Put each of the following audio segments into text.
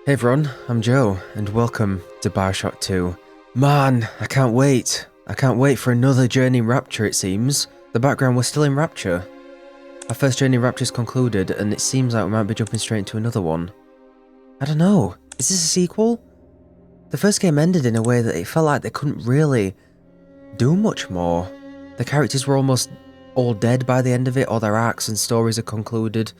Hey everyone, I'm Joe, and welcome to Bioshock 2. Man, I can't wait. I can't wait for another journey in Rapture, it seems. The background, we're still in Rapture. Our first journey in Rapture's concluded, and it seems like we might be jumping straight into another one. I don't know, is this a sequel? The first game ended in a way that it felt like they couldn't really do much more. The characters were almost all dead by the end of it, all their arcs and stories are concluded.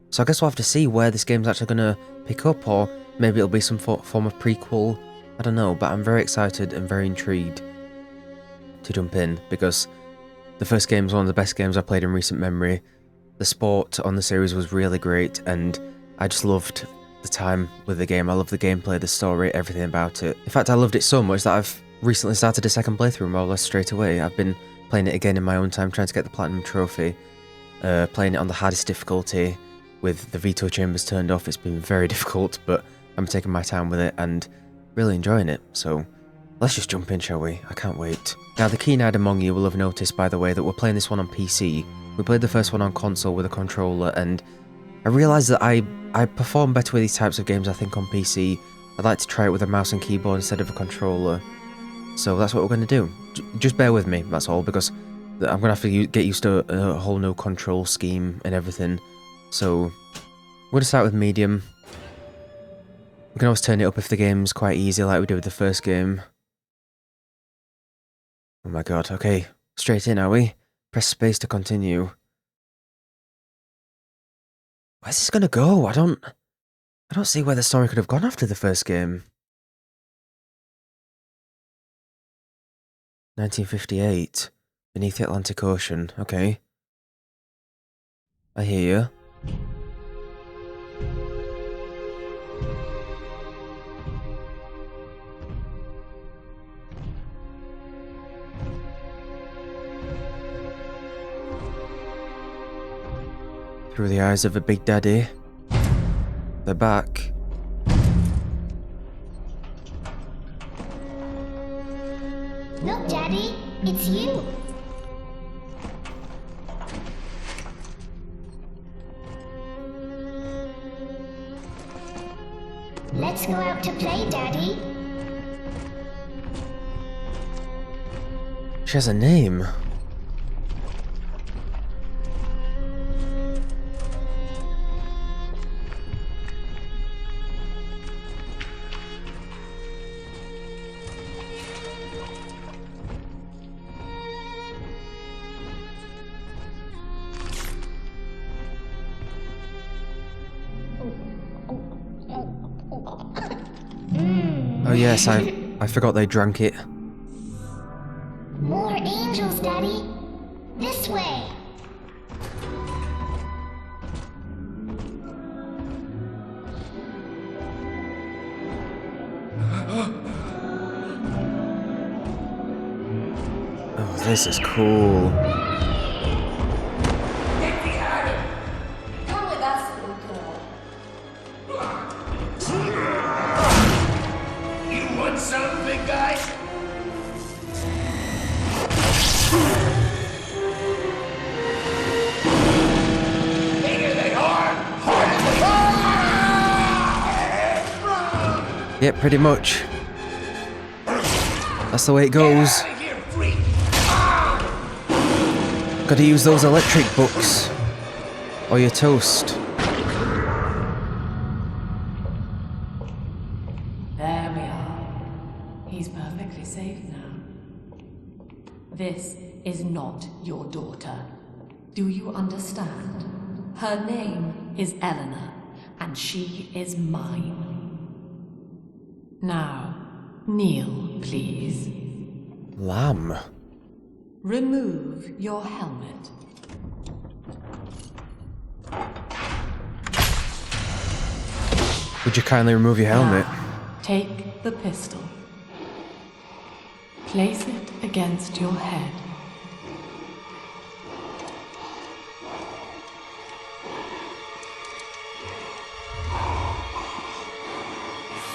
So I guess we'll have to see where this game's actually going to pick up, or maybe it'll be some form of prequel. I don't know, but I'm very excited and very intrigued to jump in, because the first game is one of the best games I played in recent memory. The sport on the series was really great, and I just loved the time with the game. I love the gameplay, the story, everything about it. In fact, I loved it so much that I've recently started a second playthrough more or less straight away. I've been playing it again in my own time, trying to get the Platinum Trophy, playing it on the hardest difficulty, with the veto chambers turned off. It's been very difficult, but I'm taking my time with it and really enjoying it. So let's just jump in, shall we? I can't wait. Now, the keen-eyed among you will have noticed, by the way, that we're playing this one on PC. We played the first one on console with a controller, and I realised that I perform better with these types of games, I think, on PC. I'd like to try it with a mouse and keyboard instead of a controller. So that's what we're going to do. Just bear with me, that's all, because I'm going to have to get used to a whole new control scheme and everything. So, we're going to start with medium. We can always turn it up if the game's quite easy, like we did with the first game. Oh my god, okay. Straight in, are we? Press space to continue. Where's this going to go? I don't see where the story could have gone after the first game. 1958. Beneath the Atlantic Ocean. Okay. I hear you. Through the eyes of a Big Daddy. They're back. Look, Daddy, it's you. Let's go out to play, Daddy. She has a name. Oh yes, I forgot they drank it. More angels, Daddy. This way. Oh, this is cool. Come with us, little girl. You want some, big guy? Bigger than hard, harder than hard. Yep, pretty much. That's the way it goes. Get out of here, freak. Gotta use those electric books. Or you're toast. There we are. He's perfectly safe now. This is not your daughter. Do you understand? Her name is Eleanor, and she is mine. Now, kneel, please. Lamb. Remove your helmet. Would you kindly remove your helmet? Now, take the pistol. Place it against your head.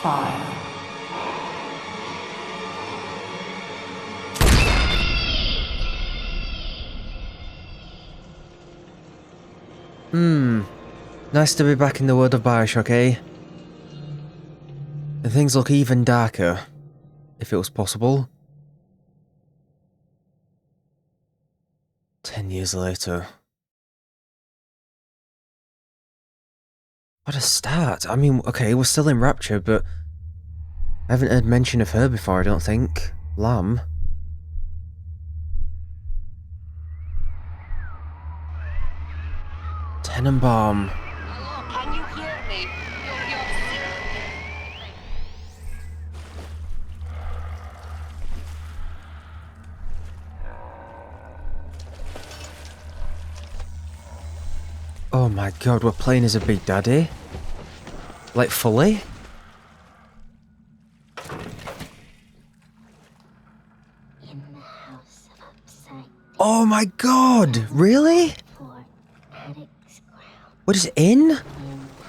Fire. Nice to be back in the world of Bioshock, eh? And things look even darker, if it was possible. 10 years later. What a start. I mean, okay, we're still in Rapture, but I haven't heard mention of her before, I don't think. Lamb. Tenenbaum. Hello, can you hear me? Oh my god, we're playing as a Big Daddy? Like, fully? In the house of upside Oh my god! Really? for addicts ground. What is it in?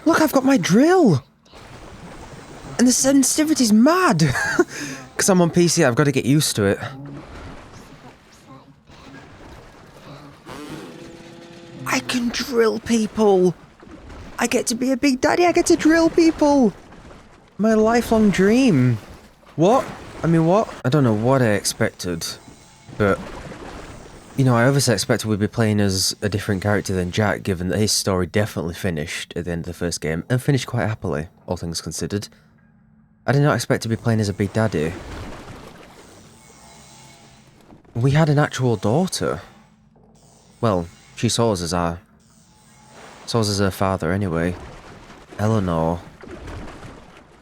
Look, I've got my drill! And the sensitivity's mad! Because I'm on PC, I've got to get used to it. I can drill people! I get to be a Big Daddy, I get to drill people! My lifelong dream. What? I mean, what? I don't know what I expected, but... You know, I obviously expected we'd be playing as a different character than Jack, given that his story definitely finished at the end of the first game, and finished quite happily, all things considered. I did not expect to be playing as a Big Daddy. We had an actual daughter. Well, she saw us as her father anyway. Eleanor.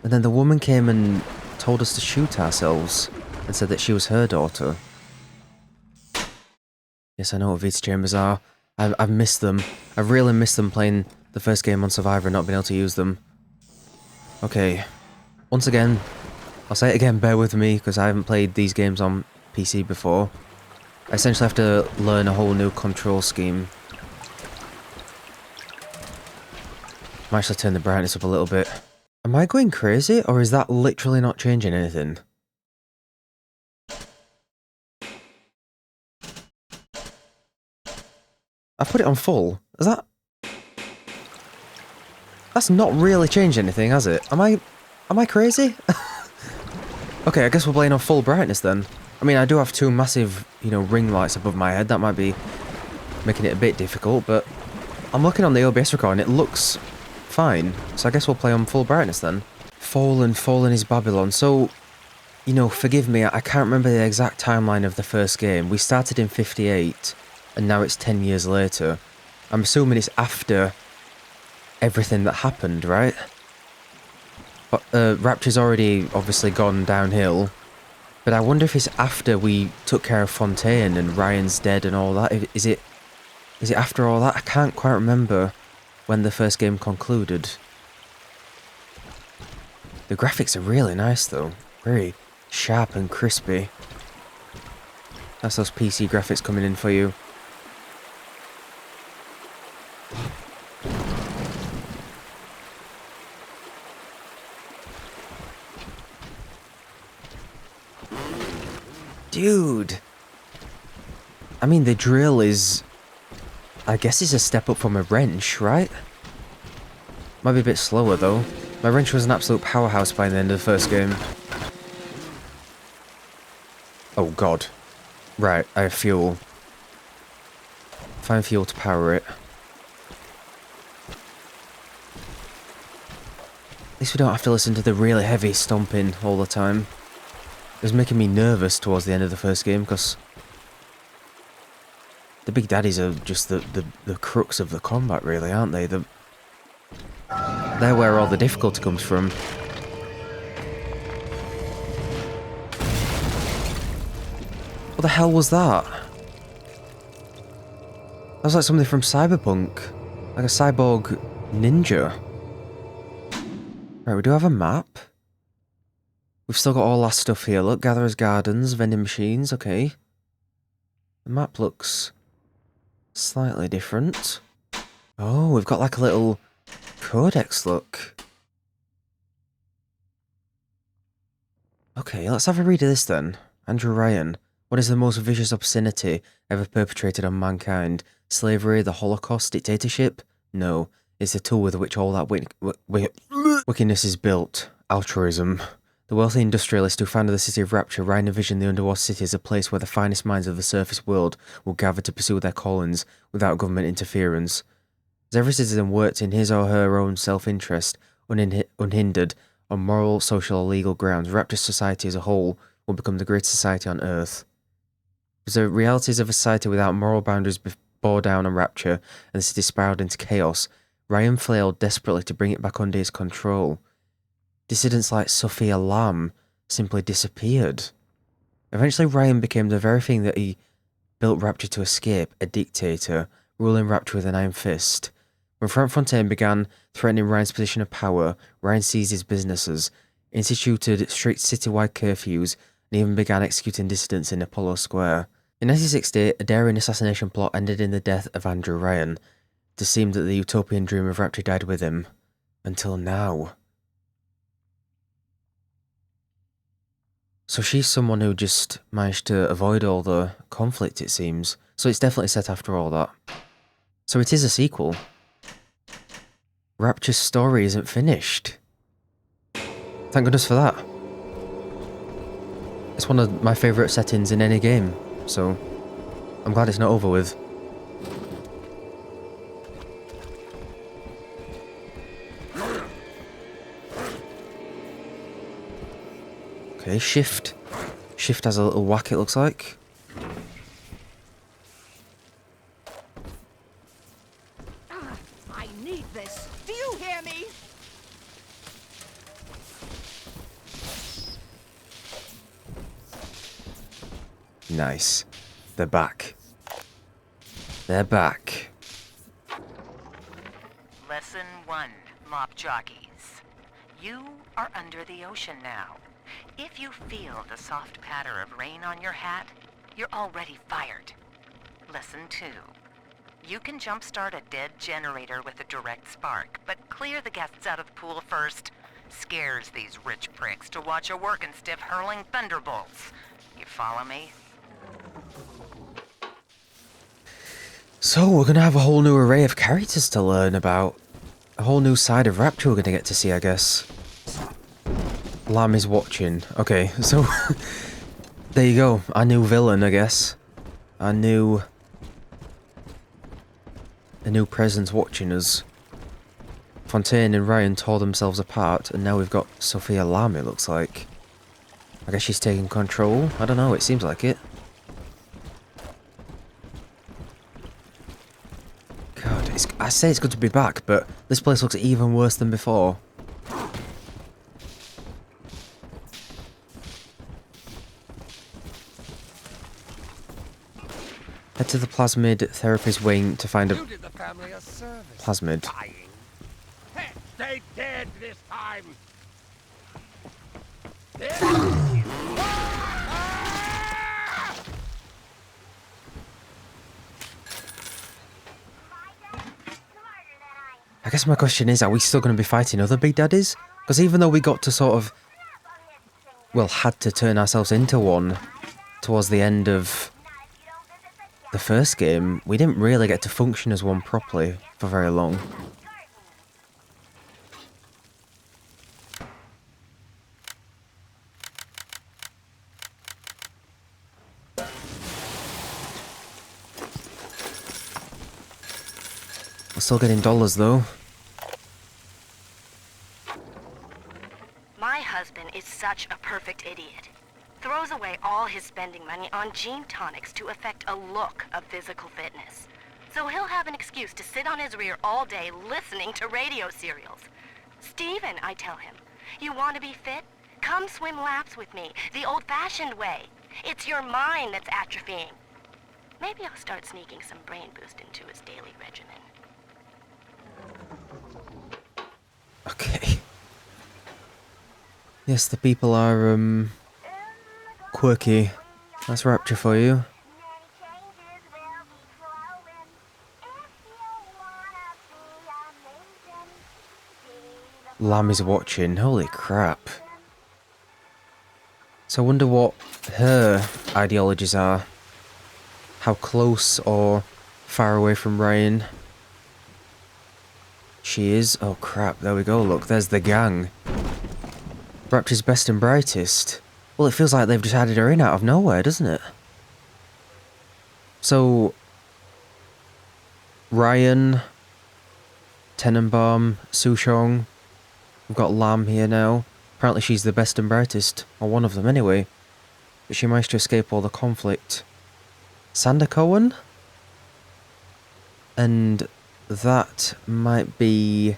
And then the woman came and told us to shoot ourselves, and said that she was her daughter. Yes, I know what Vita Chambers are. I've missed them. I've really missed them playing the first game on Survivor and not being able to use them. Okay. Once again, I'll say it again, bear with me, because I haven't played these games on PC before. I essentially have to learn a whole new control scheme. I might actually turn the brightness up a little bit. Am I going crazy, or is that literally not changing anything? I put it on full. Is that... That's not really changed anything, has it? Am I crazy? Okay, I guess we're playing on full brightness then. I mean, I do have two massive, you know, ring lights above my head. That might be making it a bit difficult, but I'm looking on the OBS record and it looks fine. So I guess we'll play on full brightness then. Fallen is Babylon. So, you know, forgive me, I can't remember the exact timeline of the first game. We started in 58, and now it's 10 years later. I'm assuming it's after everything that happened, right? But Rapture's already obviously gone downhill. But I wonder if it's after we took care of Fontaine and Ryan's dead and all that. Is it after all that? I can't quite remember when the first game concluded. The graphics are really nice though. Very sharp and crispy. That's those PC graphics coming in for you. Dude! I mean, the drill is... I guess it's a step up from a wrench, right? Might be a bit slower, though. My wrench was an absolute powerhouse by the end of the first game. Oh, God. Right, I have fuel. Find fuel to power it. At least we don't have to listen to the really heavy stomping all the time. It was making me nervous towards the end of the first game, because the Big Daddies are just the crux of the combat, really, aren't they? They're where all the difficulty comes from. What the hell was that? That was like something from Cyberpunk. Like a cyborg ninja. Right, we do have a map. We've still got all our stuff here. Look, Gatherer's Gardens, vending machines, okay. The map looks slightly different. Oh, we've got like a little codex, look. Okay, let's have a read of this then. Andrew Ryan. What is the most vicious obscenity ever perpetrated on mankind? Slavery, the Holocaust, dictatorship? No, it's the tool with which all that wickedness is built. Altruism. The wealthy industrialist who founded the city of Rapture, Ryan envisioned the underwater city as a place where the finest minds of the surface world will gather to pursue their callings without government interference. As every citizen worked in his or her own self-interest, unhindered, on moral, social or legal grounds, Rapture's society as a whole will become the greatest society on Earth. As the realities of a society without moral boundaries bore down on Rapture and the city spiraled into chaos, Ryan flailed desperately to bring it back under his control. Dissidents like Sophia Lamb simply disappeared. Eventually Ryan became the very thing that he built Rapture to escape, a dictator, ruling Rapture with an iron fist. When Fontaine began threatening Ryan's position of power, Ryan seized his businesses, instituted strict citywide curfews, and even began executing dissidents in Apollo Square. In 1960, a daring assassination plot ended in the death of Andrew Ryan. It seemed that the utopian dream of Rapture died with him. Until now. So she's someone who just managed to avoid all the conflict, it seems. So it's definitely set after all that. So it is a sequel. Rapture's story isn't finished. Thank goodness for that. It's one of my favourite settings in any game, so I'm glad it's not over with. Okay, shift. Shift has a little whack, it looks like. I need this. Do you hear me? Nice. They're back. They're back. Lesson 1, mop jockeys. You are under the ocean now. If you feel the soft patter of rain on your hat, you're already fired. Lesson 2. You can jumpstart a dead generator with a direct spark, but clear the guests out of the pool first. Scares these rich pricks to watch a working stiff hurling thunderbolts. You follow me? So we're gonna have a whole new array of characters to learn about. A whole new side of Rapture we're gonna get to see, I guess. Lamb is watching. Okay, so there you go. Our new villain, I guess. A new presence watching us. Fontaine and Ryan tore themselves apart, and now we've got Sophia Lamb, it looks like. I guess she's taking control. I don't know, it seems like it. God, I say it's good to be back, but this place looks even worse than before. Head to the plasmid therapist wing to find a You did the family a service. plasmid. Dying. Hey, stay dead this time. I guess my question is, are we still going to be fighting other Big Daddies? Because even though we got to sort of, well, had to turn ourselves into one towards the end of the first game, we didn't really get to function as one properly for very long. We're still getting dollars though. My husband is such a perfect idiot. Throws away all his spending money on gene tonics to affect a look of physical fitness. So he'll have an excuse to sit on his rear all day listening to radio serials. Steven, I tell him, you want to be fit? Come swim laps with me, the old-fashioned way. It's your mind that's atrophying. Maybe I'll start sneaking some brain boost into his daily regimen. Okay. Yes, the people are, quirky. That's Rapture for you. Lamb is watching. Holy crap. So I wonder what her ideologies are. How close or far away from Ryan she is. Oh crap, there we go. Look, there's the gang. Rapture's best and brightest. Well, it feels like they've just added her in out of nowhere, doesn't it? So, Ryan, Tenenbaum, Sushong. We've got Lamb here now. Apparently she's the best and brightest, or one of them anyway. But she managed to escape all the conflict. Sander Cohen? And that might be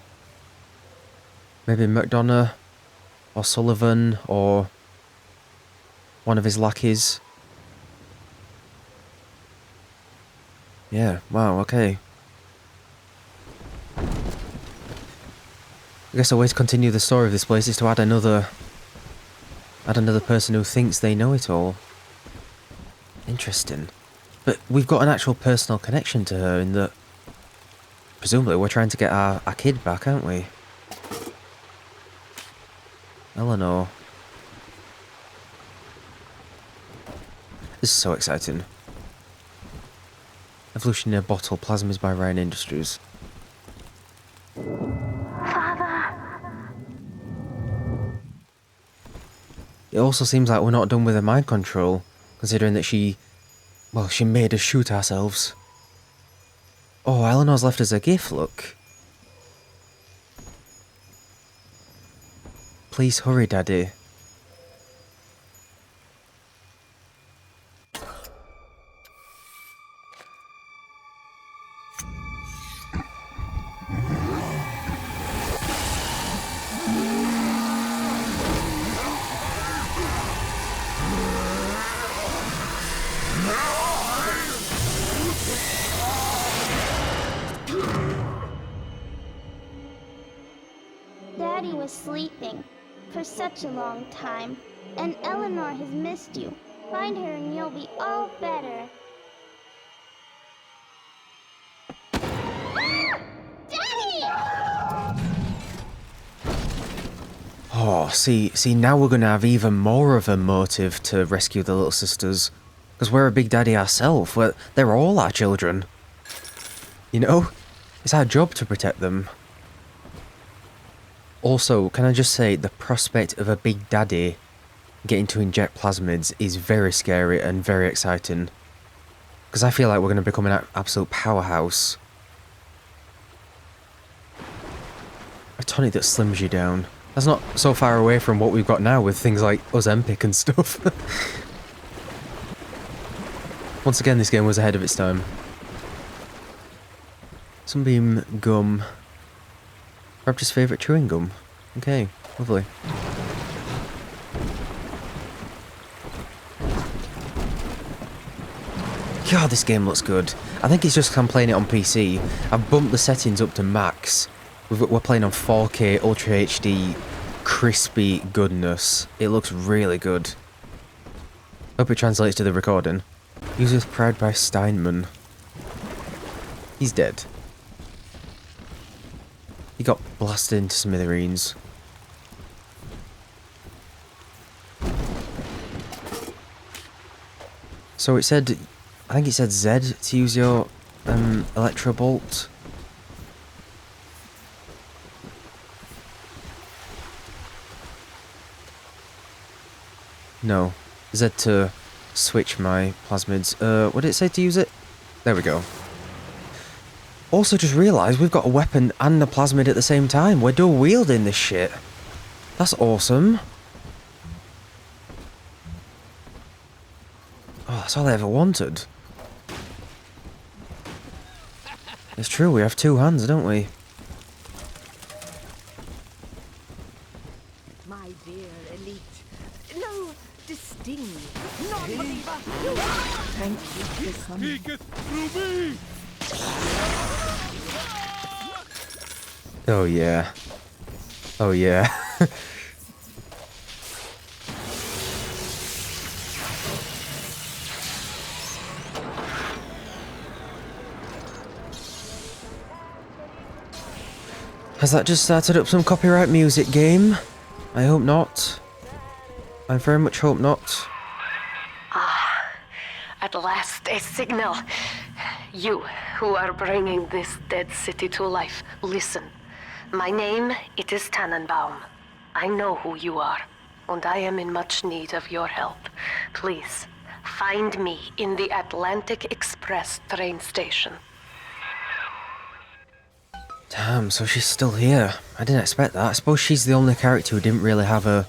maybe McDonough or Sullivan or one of his lackeys. Yeah, wow, okay. I guess a way to continue the story of this place is to add another person who thinks they know it all. Interesting. But we've got an actual personal connection to her in that presumably we're trying to get our kid back, aren't we? Eleanor. This is so exciting. Evolution in a Bottle, Plasmids by Ryan Industries. It also seems like we're not done with her mind control, considering that she made us shoot ourselves. Oh, Eleanor's left us a gift, look. Please hurry, Daddy. Daddy was sleeping for such a long time, and Eleanor has missed you. Find her and you'll be all better. Daddy! Oh, see, now we're gonna have even more of a motive to rescue the little sisters. Because we're a big daddy ourselves. They're all our children. You know? It's our job to protect them. Also, can I just say, the prospect of a big daddy getting to inject plasmids is very scary and very exciting. Because I feel like we're going to become an absolute powerhouse. A tonic that slims you down. That's not so far away from what we've got now with things like Ozempic and stuff. Once again, this game was ahead of its time. Sunbeam gum. Rapture's favourite chewing gum. Okay, lovely. God, this game looks good. I think it's just 'cause I'm playing it on PC. I've bumped the settings up to max. We're playing on 4K Ultra HD crispy goodness. It looks really good. Hope it translates to the recording. Used with pride by Steinman. He's dead. He got blasted into smithereens. So it said, I think it said Z to use your electro bolt. No, Z to switch my plasmids. What did it say to use it? There we go. Also just realised we've got a weapon and a plasmid at the same time. We're dual wielding this shit. That's awesome. Oh, that's all I ever wanted. It's true, we have two hands, don't we? My dear elite. No, distinguished. Non-believer. Thank you for coming. Through me! Oh yeah. Oh yeah. Has that just started up some copyright music game? I hope not. I very much hope not. At last, a signal. You, who are bringing this dead city to life, listen. My name, it is Tannenbaum. I know who you are. and I am in much need of your help. Please, find me in the Atlantic Express train station. Damn, so she's still here. I didn't expect that. I suppose she's the only character who didn't really have a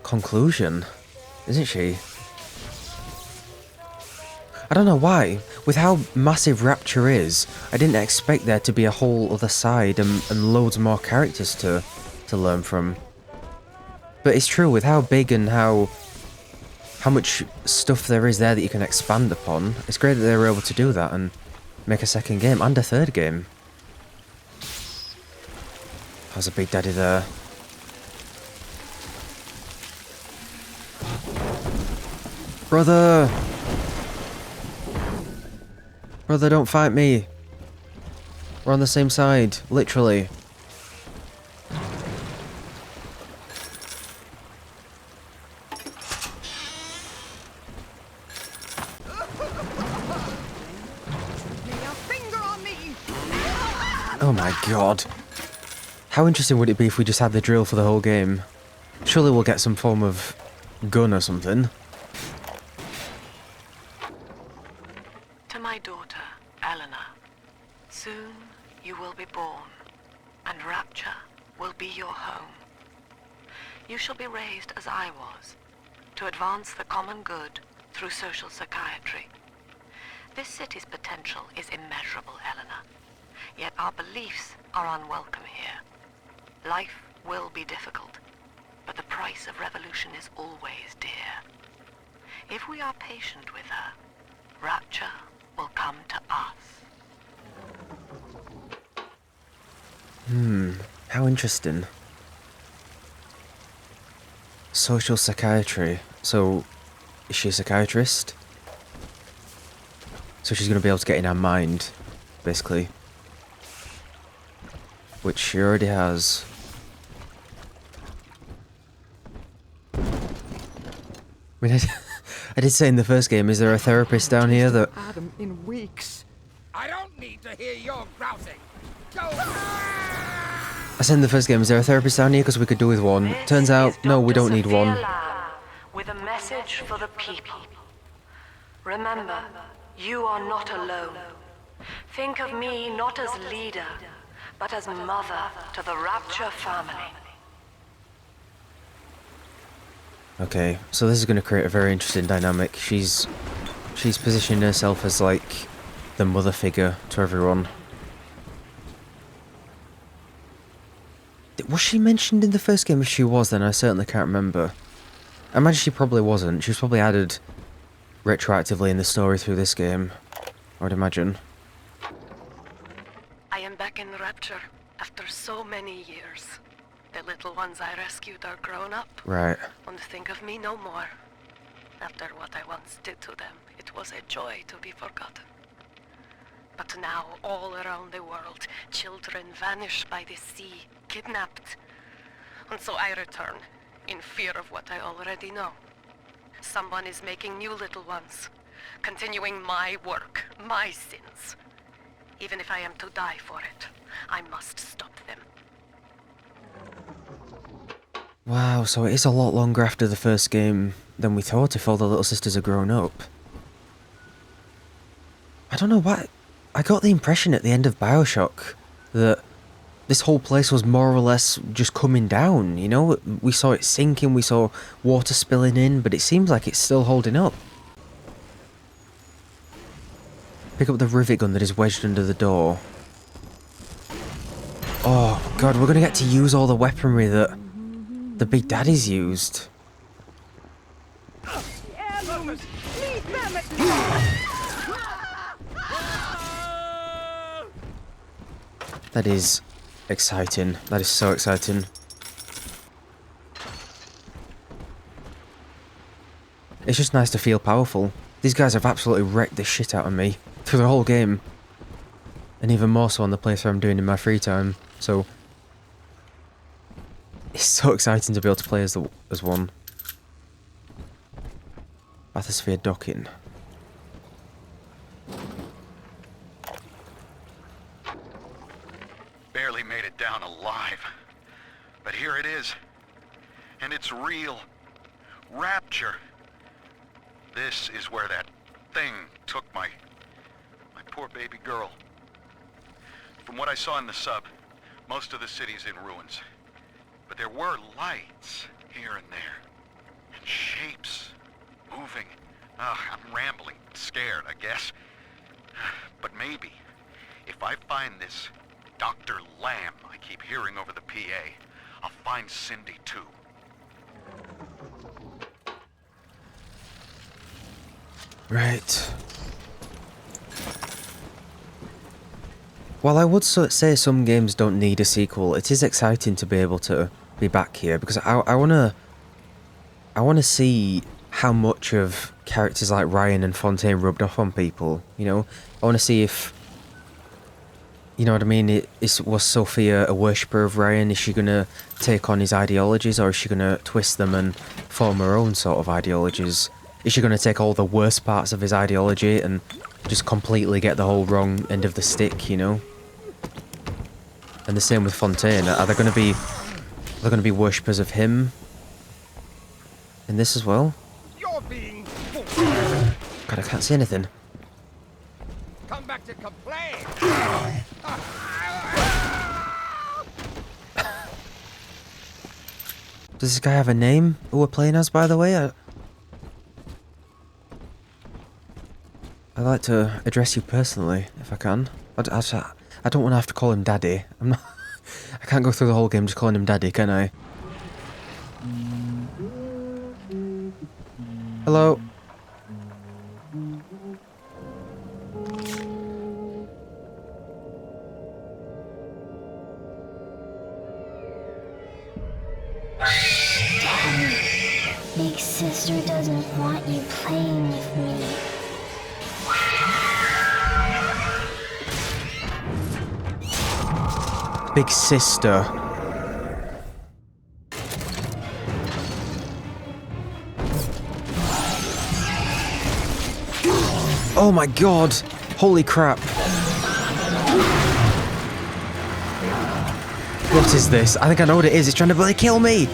conclusion, isn't she? I don't know why. With how massive Rapture is, I didn't expect there to be a whole other side and loads more characters to learn from. But it's true, with how big and how much stuff there is there that you can expand upon, it's great that they were able to do that and make a second game and a third game. How's a Big Daddy there? Brother! Brother, don't fight me. We're on the same side, literally. Oh my god. How interesting would it be if we just had the drill for the whole game? Surely we'll get some form of gun or something. To my daughter, Eleanor, soon you will be born, and Rapture will be your home. You shall be raised as I was, to advance the common good through social psychiatry. This city's potential is immeasurable, Eleanor, yet our beliefs are unwelcome here. Life will be difficult, but the price of revolution is always dear. If we are patient with her, Rapture will come to us. How interesting. Social psychiatry. So, is she a psychiatrist? So she's going to be able to get in our mind, basically. Which she already has. I mean, I did say in the first game, is there a therapist down here that... Adam in weeks. I don't need to hear your grousing. Go! I said in the first game, is there a therapist down here? Because we could do with one. Turns out, no, we don't need one. Sophia Lamb, with a message for the people. Remember, you are not alone. Think of me not as leader, but as mother to the Rapture family. Okay, so this is going to create a very interesting dynamic. She's positioning herself as, like, the mother figure to everyone. Was she mentioned in the first game? If she was, then I certainly can't remember. I imagine she probably wasn't. She was probably added retroactively in the story through this game, I would imagine. I am back in Rapture after so many years. The little ones I rescued are grown up. Right. And think of me no more. After what I once did to them, it was a joy to be forgotten. But now, all around the world, children vanish by the sea, kidnapped. And so I return, in fear of what I already know. Someone is making new little ones, continuing my work, my sins. Even if I am to die for it, I must stop them. Wow, so it is a lot longer after the first game than we thought if all the little sisters are grown up. I don't know why. I got the impression at the end of Bioshock that this whole place was more or less just coming down, you know? We saw it sinking, we saw water spilling in, but it seems like it's still holding up. Pick up the rivet gun that is wedged under the door. Oh god, we're gonna get to use all the weaponry that the Big Daddy's used. That is exciting. That is so exciting. It's just nice to feel powerful. These guys have absolutely wrecked the shit out of me through the whole game. And even more so on the playthrough I'm doing in my free time. So it's so exciting to be able to play as one. Bathysphere docking. Barely made it down alive. But here it is. And it's real. Rapture. This is where that thing took my poor baby girl. From what I saw in the sub, most of the city's in ruins. But there were lights here and there. And shapes moving. I'm rambling, scared, I guess. But maybe, if I find this Dr. Lamb I keep hearing over the PA, I'll find Cindy too. Right. While I would say some games don't need a sequel, it is exciting to be able to be back here because I wanna see how much of characters like Ryan and Fontaine rubbed off on people. You know, I want to see if, you know what I mean. Was Sophia a worshipper of Ryan? Is she gonna take on his ideologies, or is she gonna twist them and form her own sort of ideologies? Is she gonna take all the worst parts of his ideology and just completely get the whole wrong end of the stick? You know. And the same with Fontaine. Are they gonna be worshippers of him in this as well? You're being God, I can't see anything. come back to complain. Does this guy have a name who we're playing as, by the way? I'd like to address you personally, if I can. I don't want to have to call him Daddy. I can't go through the whole game just calling him Daddy, can I? Hello? Big sister doesn't want you playing with me. Big sister. Oh my god! Holy crap. What is this? I think I know what it is. It's trying to bloody kill me!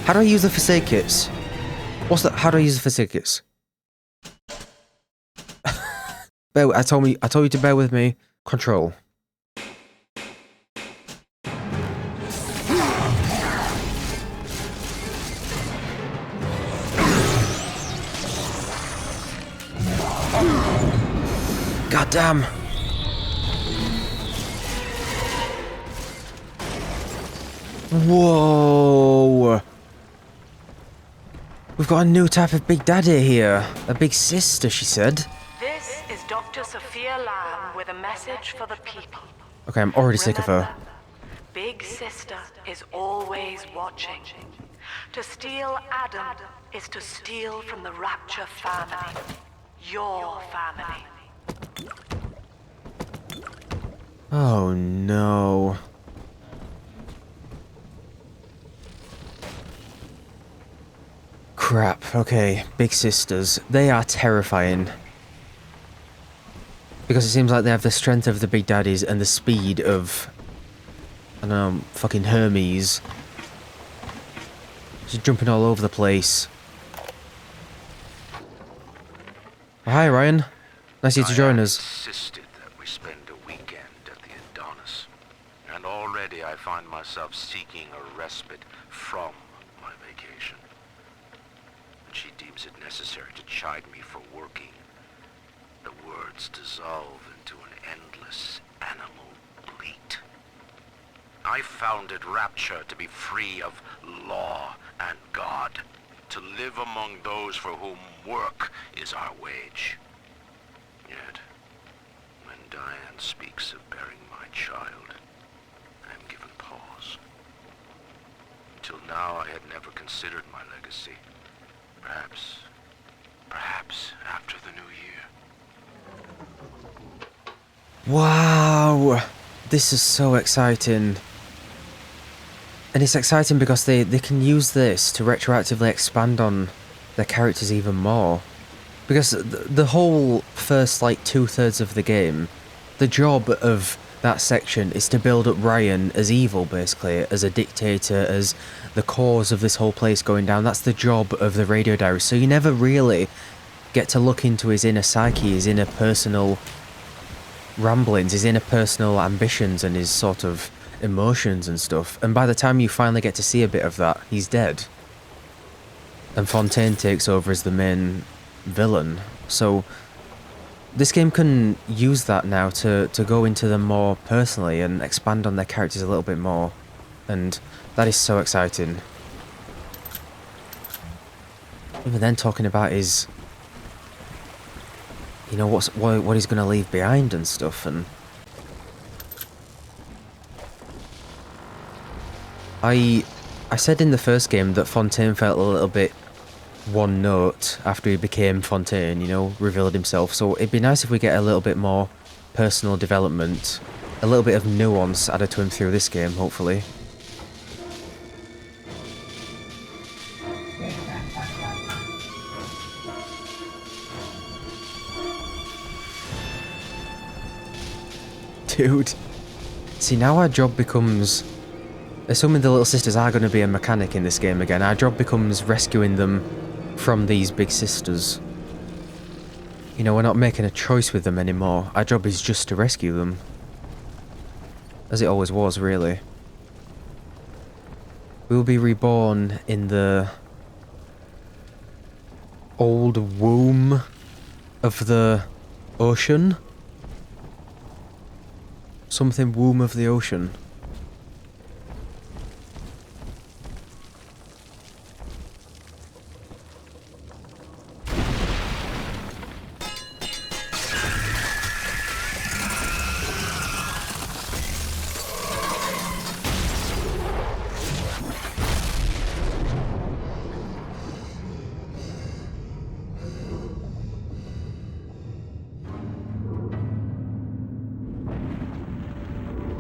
How do I use the first aid kits? What's that? How do I use the first aid kits? I told you to bear with me. Control. God damn. Whoa. We've got a new type of Big Daddy here. A big sister, she said. This is Dr. Sophia Lamb with a message for the people. Okay, I'm already sick of her. Big Sister is always watching. To steal Adam is to steal from the Rapture family. Your family. Oh no. Crap, okay, big sisters. They are terrifying. Because it seems like they have the strength of the Big Daddies and the speed of, I don't know, fucking Hermes. Just jumping all over the place. Oh, hi Ryan. Nice of you to join us. Insisted that we spend a weekend at the Adonis. And already I find myself seeking a respite from my vacation. And she deems it necessary to chide me for working. The words dissolve into an endless animal bleat. I founded Rapture to be free of law and God, to live among those for whom work is our wage. Yet, when Diane speaks of bearing my child, I am given pause. Until now, I had never considered my legacy. Perhaps after the new year. Wow! This is so exciting. And it's exciting because they can use this to retroactively expand on their characters even more. Because the whole first, like, 2/3 of the game, the job of that section is to build up Ryan as evil, basically, as a dictator, as the cause of this whole place going down. That's the job of the radio diary. So you never really get to look into his inner psyche, his inner personal ramblings, his inner personal ambitions and his sort of emotions and stuff. And by the time you finally get to see a bit of that, he's dead. And Fontaine takes over as the main villain. So this game can use that now to go into them more personally and expand on their characters a little bit more. And that is so exciting. Even then, talking about his, you know, what he's going to leave behind and stuff. And I said in the first game that Fontaine felt a little bit one note after he became Fontaine, you know, revealed himself. So it'd be nice if we get a little bit more personal development, a little bit of nuance added to him through this game, hopefully. Dude. See, now our job becomes, assuming the little sisters are going to be a mechanic in this game again, our job becomes rescuing them from these big sisters. You know, we're not making a choice with them anymore. Our job is just to rescue them. As it always was, really. We will be reborn in the old womb of the ocean. Something womb of the ocean.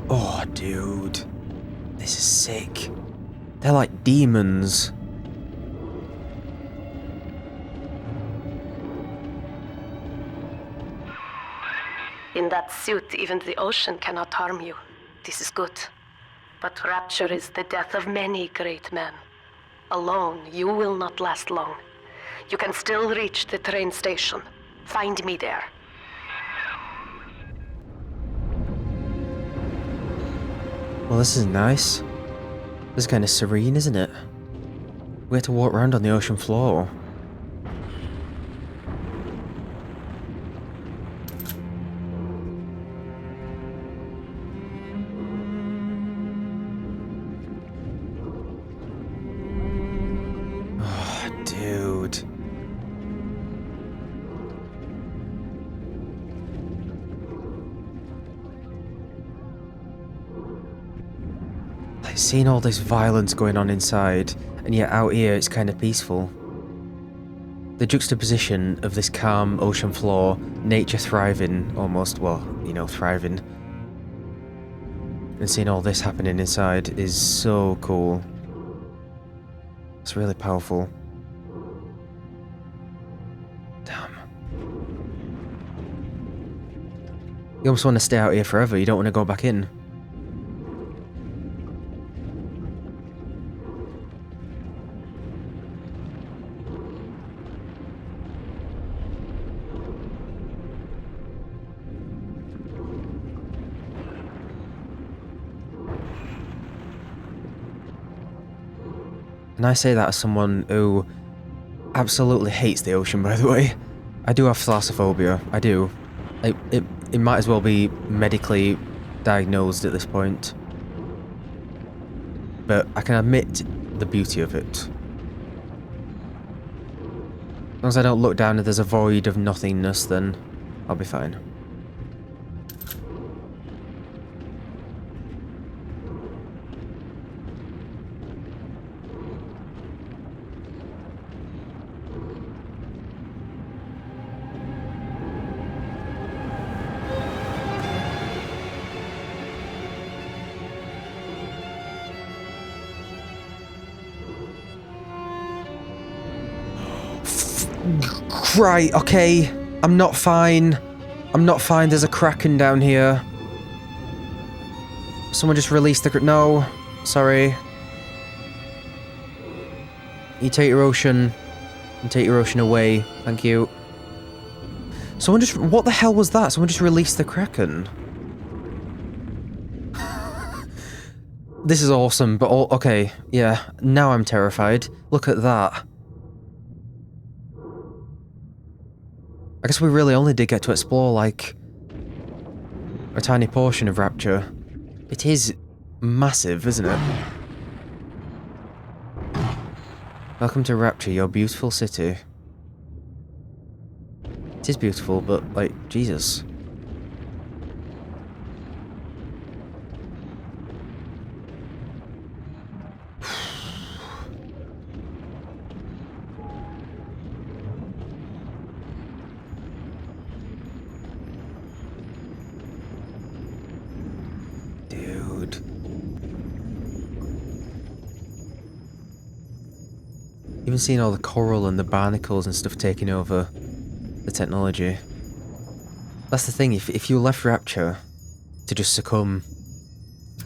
Oh, dude. This is sick. They're like demons. In that suit, even the ocean cannot harm you. This is good. But Rapture is the death of many great men. Alone, you will not last long. You can still reach the train station. Find me there. Well, this is nice. This is kind of serene, isn't it? We have to walk around on the ocean floor. Oh, dude. Seeing all this violence going on inside, and yet out here it's kind of peaceful. The juxtaposition of this calm ocean floor, nature thriving, almost, well, you know, thriving, and seeing all this happening inside is so cool. It's really powerful. Damn. You almost want to stay out here forever, you don't want to go back in. And I say that as someone who absolutely hates the ocean, by the way. I do have thalassophobia, I do. It might as well be medically diagnosed at this point. But I can admit the beauty of it. As long as I don't look down and there's a void of nothingness, then I'll be fine. Right, okay. I'm not fine. I'm not fine. There's a kraken down here. Someone just released the... No. Sorry. You take your ocean. And take your ocean away. Thank you. Someone just... What the hell was that? Someone just released the Kraken. This is awesome, but... okay, yeah. Now I'm terrified. Look at that. I guess we really only did get to explore, like... a tiny portion of Rapture. It is massive, isn't it? Welcome to Rapture, your beautiful city. It is beautiful, but, like, Jesus. Dude. Even seeing all the coral and the barnacles and stuff taking over the technology. That's the thing, if you left Rapture to just succumb,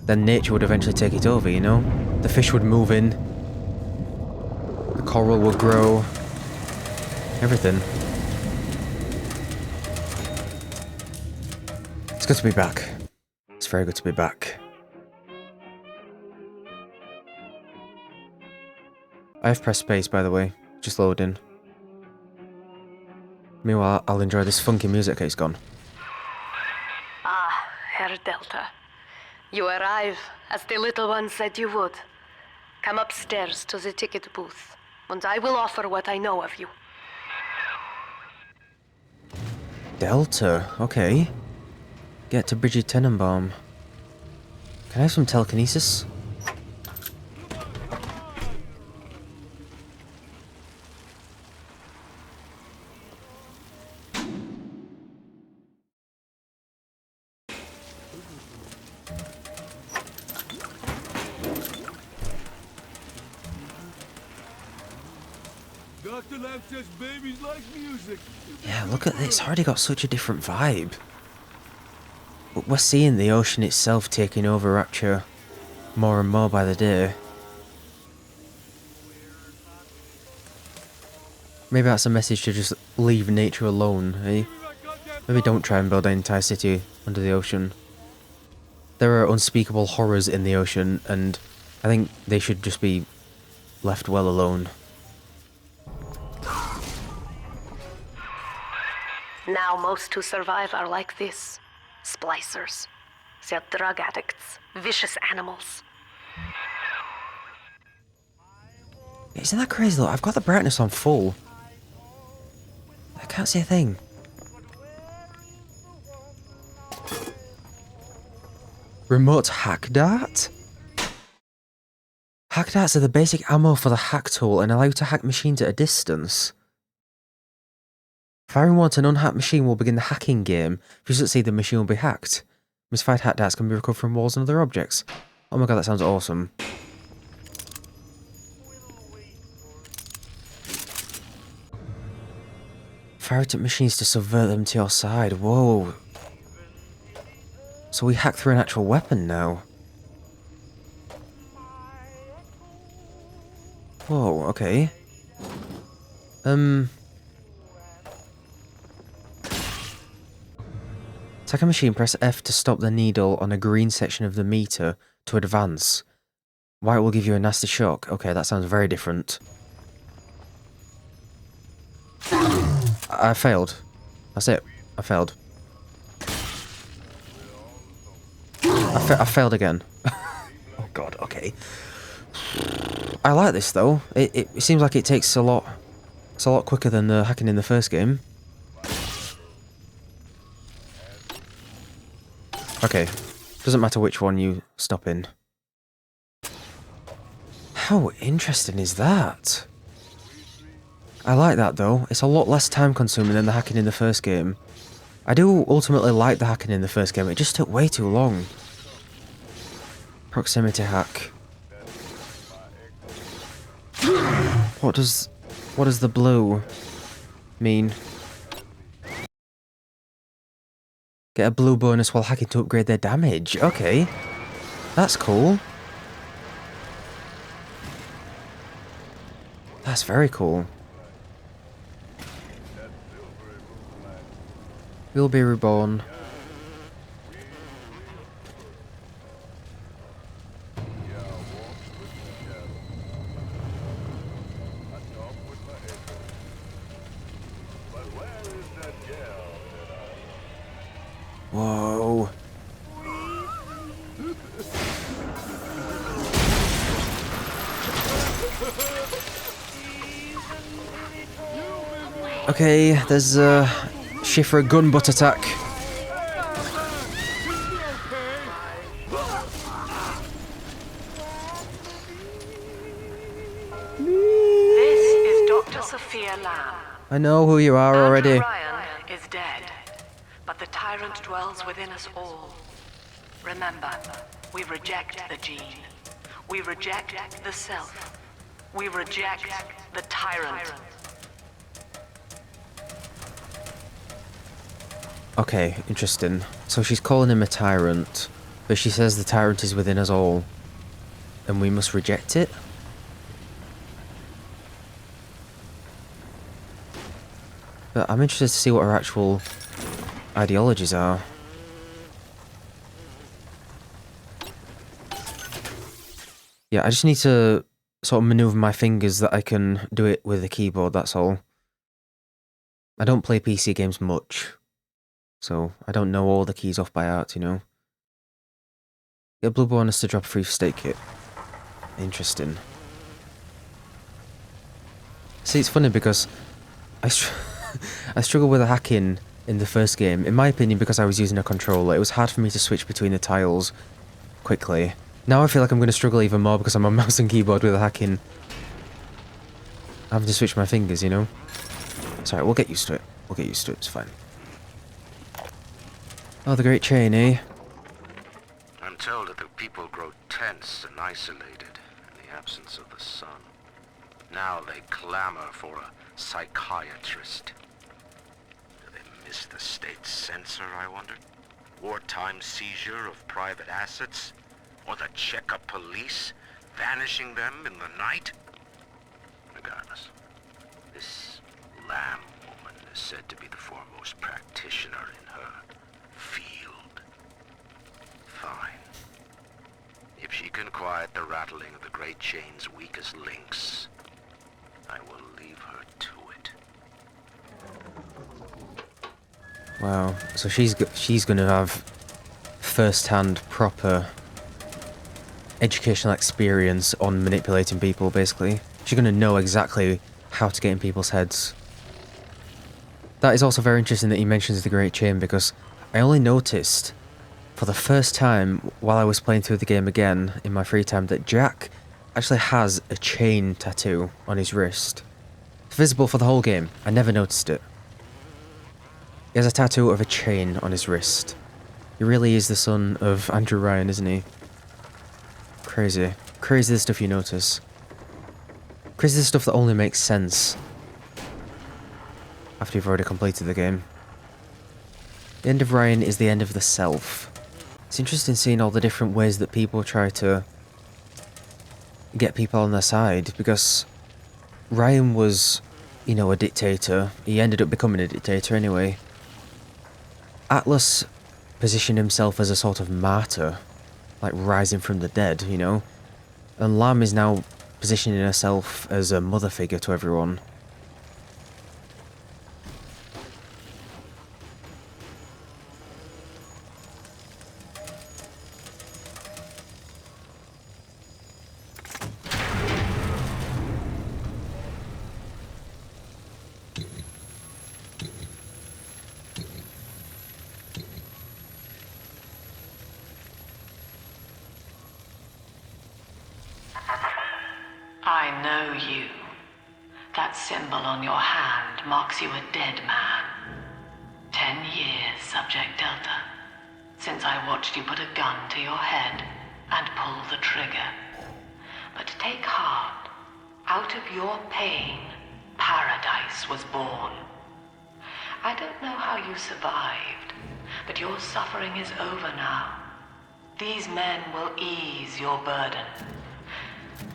then nature would eventually take it over, you know? The fish would move in, the coral would grow, everything. It's good to be back. It's very good to be back. I have pressed space, by the way, just loading. Meanwhile, I'll enjoy this funky music it's gone. Ah, Herr Delta. You arrive, as the little one said you would. Come upstairs to the ticket booth, and I will offer what I know of you. Delta, okay. Get to Bridget Tenenbaum. Can I have some telekinesis? Dr. Lamb says babies like music. Yeah, look at this. It's already got such a different vibe. But we're seeing the ocean itself taking over Rapture more and more by the day. Maybe that's a message to just leave nature alone, eh? Maybe don't try and build an entire city under the ocean. There are unspeakable horrors in the ocean, and I think they should just be left well alone. Now most who survive are like this. Splicers. They're drug addicts. Vicious animals. Isn't that crazy though? I've got the brightness on full. I can't see a thing. Remote hack dart? Hack darts are the basic ammo for the hack tool and allow you to hack machines at a distance. Firing once, an unhacked machine will begin the hacking game. If you succeed, the machine will be hacked. Misfired hack darts can be recovered from walls and other objects. Oh my god, that sounds awesome. Fire it at machines to subvert them to your side. Whoa. So we hack through an actual weapon now. Whoa, okay. Attack a machine, press F to stop the needle on a green section of the meter to advance. White will give you a nasty shock. Okay, that sounds very different. I failed. That's it. I failed. I failed again. Oh god, okay. I like this though. It seems like it takes a lot... It's a lot quicker than hacking in the first game. Okay, doesn't matter which one you stop in. How interesting is that? I like that though. It's a lot less time consuming than the hacking in the first game. I do ultimately like the hacking in the first game, it just took way too long. Proximity hack. What does the blue mean? Get a blue bonus while hacking to upgrade their damage. Okay. That's cool. That's very cool. We'll be reborn. Whoa. Okay, there's a Schiffer gun butt attack. This is Dr. Sophia Lamb. I know who you are already. Andrew Ryan is dead, but the tyrant dwells within us all. Remember, we reject the gene. We reject the self. We reject the tyrant. Okay, interesting. So she's calling him a tyrant, but she says the tyrant is within us all, and we must reject it? But I'm interested to see what her actual ideologies are. Yeah, I just need to sort of maneuver my fingers that I can do it with a keyboard, that's all. I don't play PC games much, so I don't know all the keys off by heart, you know. Get a blue bonus to drop a free steak kit. Interesting. See, it's funny because I struggled with the hacking in the first game. In my opinion, because I was using a controller, it was hard for me to switch between the tiles quickly. Now I feel like I'm going to struggle even more because I'm on mouse and keyboard with the hacking. Having to switch my fingers, you know? Sorry, we'll get used to it. We'll get used to it, it's fine. Oh, the Great Chain, eh? I'm told that the people grow tense and isolated in the absence of the sun. Now they clamor for a psychiatrist. Do they miss the state censor, I wonder? Wartime seizure of private assets? Or the checkup police vanishing them in the night? Regardless, this Lamb woman is said to be the foremost practitioner in her field. Fine. If she can quiet the rattling of the Great Chain's weakest links, I will leave her to it. Wow, so she's going to have first-hand, proper educational experience on manipulating people, basically. She's going to know exactly how to get in people's heads. That is also very interesting that he mentions the Great Chain, because I only noticed for the first time while I was playing through the game again in my free time that Jack actually has a chain tattoo on his wrist. It's visible for the whole game. I never noticed it. He has a tattoo of a chain on his wrist. He really is the son of Andrew Ryan, isn't he? Crazy. Crazy the stuff you notice. Crazy the stuff that only makes sense after you've already completed the game. The end of Ryan is the end of the self. It's interesting seeing all the different ways that people try to get people on their side, because Ryan was, you know, a dictator. He ended up becoming a dictator anyway. Atlas positioned himself as a sort of martyr, like rising from the dead, you know? And Lamb is now positioning herself as a mother figure to everyone. I know you. That symbol on your hand marks you a dead man. 10 years, Subject Delta, since I watched you put a gun to your head and pull the trigger. But take heart. Out of your pain, paradise was born. I don't know how you survived, but your suffering is over now. These men will ease your burden.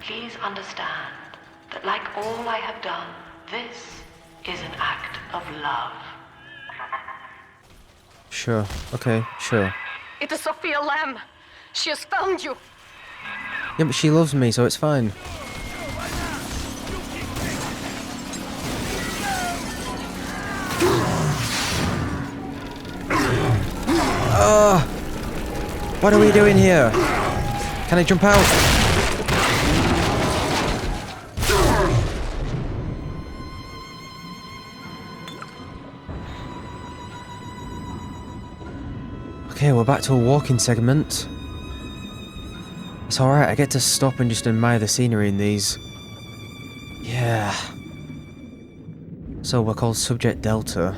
Please understand that like all I have done, this is an act of love. Sure. Okay, sure. It is Sophia Lamb. She has found you. Yeah, but she loves me, so it's fine. What are we doing here? Can I jump out? Okay, we're back to a walking segment. It's alright, I get to stop and just admire the scenery in these. Yeah. So we're called Subject Delta.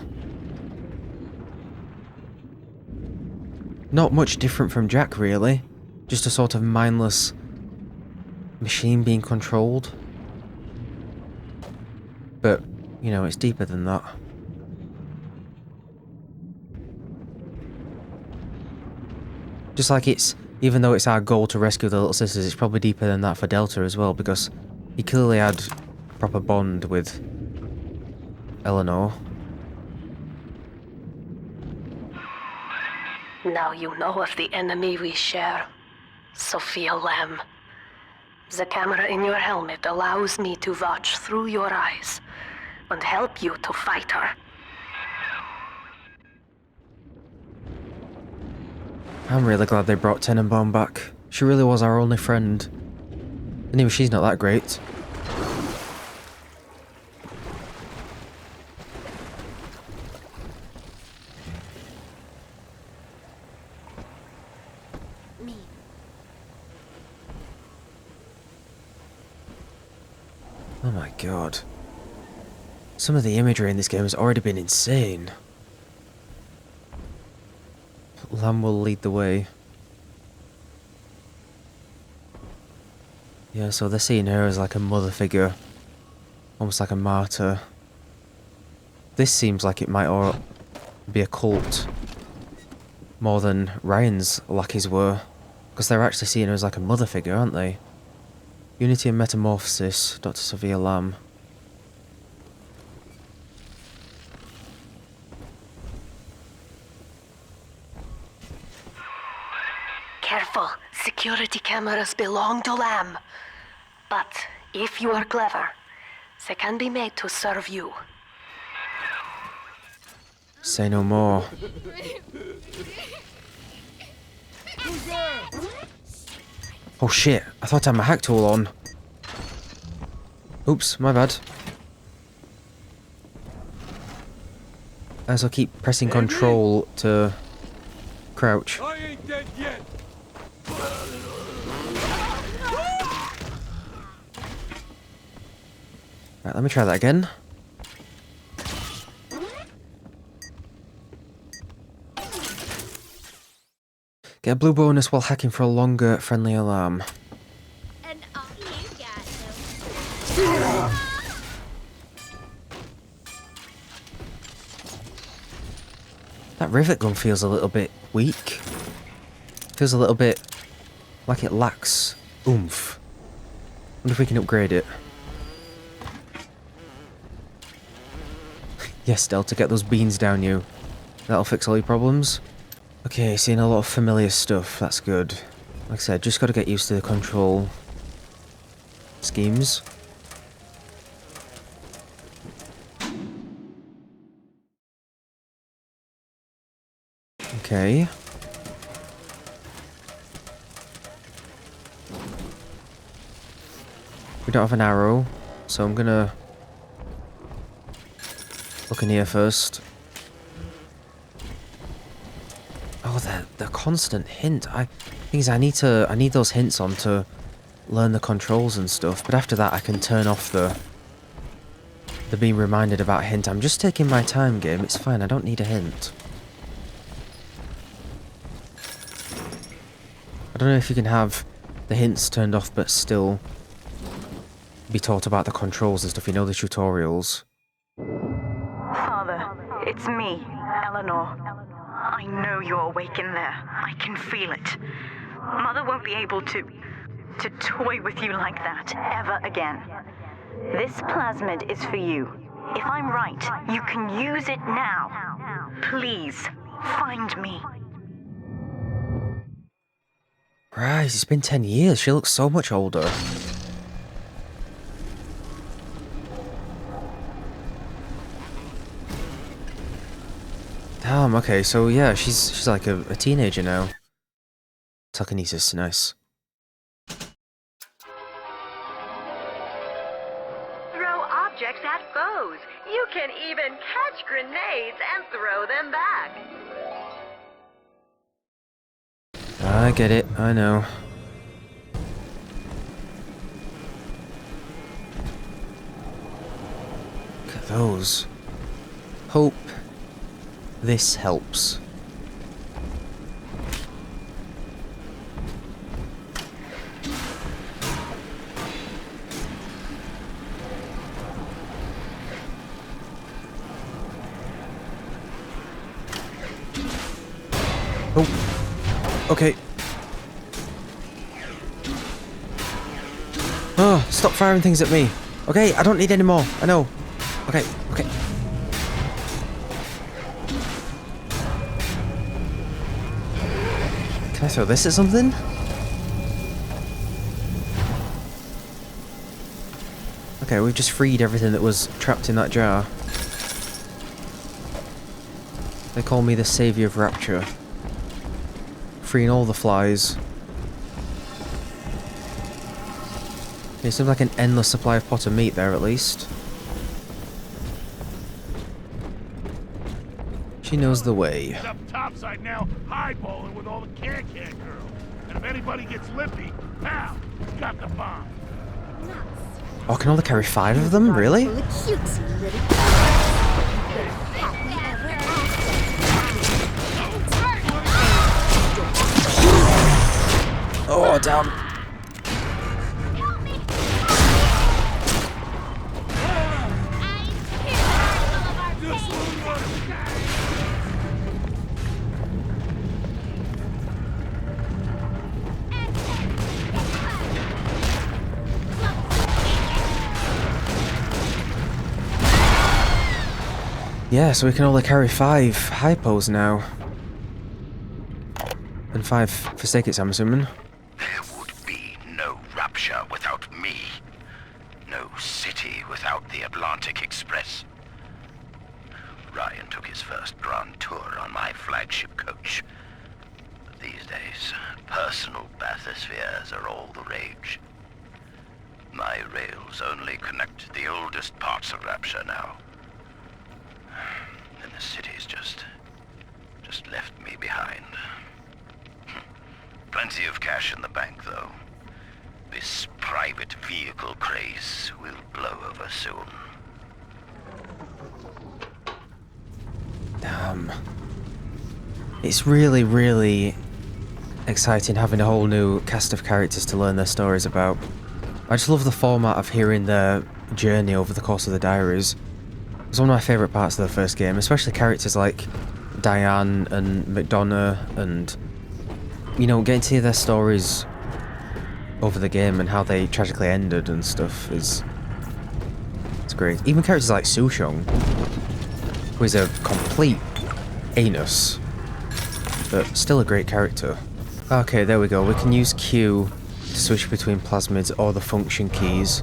Not much different from Jack, really. Just a sort of mindless machine being controlled. But, you know, it's deeper than that. Just like it's, even though it's our goal to rescue the little sisters, it's probably deeper than that for Delta as well, because he clearly had a proper bond with Eleanor. Now you know of the enemy we share, Sophia Lamb. The camera in your helmet allows me to watch through your eyes and help you to fight her. I'm really glad they brought Tenenbaum back. She really was our only friend. Anyway, she's not that great. Oh my god. Some of the imagery in this game has already been insane. Lamb will lead the way. Yeah, so they're seeing her as like a mother figure. Almost like a martyr. This seems like it might all be a cult. More than Ryan's lackeys were. Because they're actually seeing her as like a mother figure, aren't they? Unity and Metamorphosis, Dr. Sophia Lamb. Careful, security cameras belong to Lamb. But if you are clever, they can be made to serve you. Say no more. Oh shit, I thought I had my hack tool on. Oops, my bad. As I keep pressing control to crouch. I ain't dead yet. Right, let me try that again. Get a blue bonus while hacking for a longer, friendly alarm. And all you got That rivet gun feels a little bit weak. Feels a little bit like it lacks oomph. Wonder if we can upgrade it. Yes, Delta, get those beans down you. That'll fix all your problems. Okay, seeing a lot of familiar stuff, that's good. Like I said, just gotta get used to the control schemes. Okay. We don't have an arrow, so I'm gonna look in here first. Oh, the constant hint. Thing is, I need those hints on to learn the controls and stuff. But after that, I can turn off the being reminded about a hint. I'm just taking my time, game. It's fine. I don't need a hint. I don't know if you can have the hints turned off, but still be taught about the controls and stuff. You know, the tutorials. Father, it's me, Eleanor. I know you're awake in there. I can feel it. Mother won't be able to toy with you like that ever again. This plasmid is for you. If I'm right, you can use it now. Please, find me. Right, it's been 10 years. She looks so much older. Damn, okay, so yeah, she's like a teenager now. Telekinesis, nice. Throw objects at foes. You can even catch grenades and throw them back. I get it, I know. Look at those. Hope this helps. Oh, okay. Oh, stop firing things at me. Okay, I don't need any more. I know. Okay, okay. Can I throw this at something? Okay, we've just freed everything that was trapped in that jar. They call me the savior of Rapture. Freeing all the flies. It seems like an endless supply of pot of meat there, at least. She knows the way. Up topside now, highballing with all the can-can girls. And if anybody gets lippy, pow, got the bomb. Oh, can only carry 5 of them? Really? Oh, damn. Yeah, so we can only carry 5 hypos now. And 5 for Stakets, I'm assuming. There would be no Rapture without me. No city without the Atlantic Express. Ryan took his first grand tour on my flagship coach. But these days, personal bathyspheres are all the rage. My rails only connect the oldest parts of Rapture now. And the city's just left me behind. Plenty of cash in the bank, though. This private vehicle craze will blow over soon. Damn. It's really, really exciting having a whole new cast of characters to learn their stories about. I just love the format of hearing their journey over the course of the diaries. It's one of my favourite parts of the first game, especially characters like Diane and McDonough, and, you know, getting to hear their stories over the game and how they tragically ended and stuff it's great. Even characters like Sushong, who is a complete anus, but still a great character. Okay, there we go. We can use Q to switch between plasmids or the function keys.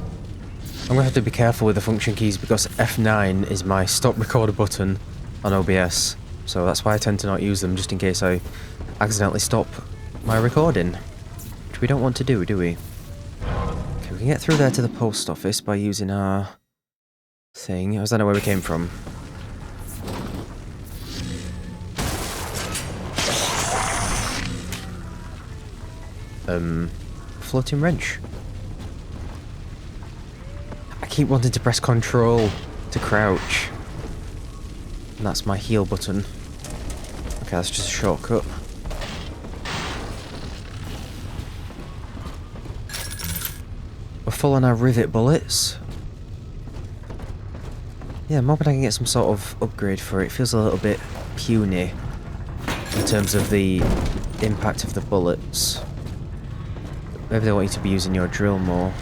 I'm going to have to be careful with the function keys because F9 is my stop recorder button on OBS, so that's why I tend to not use them, just in case I accidentally stop my recording, which we don't want to do we? Okay, we can get through there to the post office by using our thing. I don't know where we came from. Floating wrench. I keep wanting to press control to crouch. And that's my heal button. Okay, that's just a shortcut. We're full on our rivet bullets. Yeah, I'm hoping I can get some sort of upgrade for it. It feels a little bit puny in terms of the impact of the bullets. Maybe they want you to be using your drill more.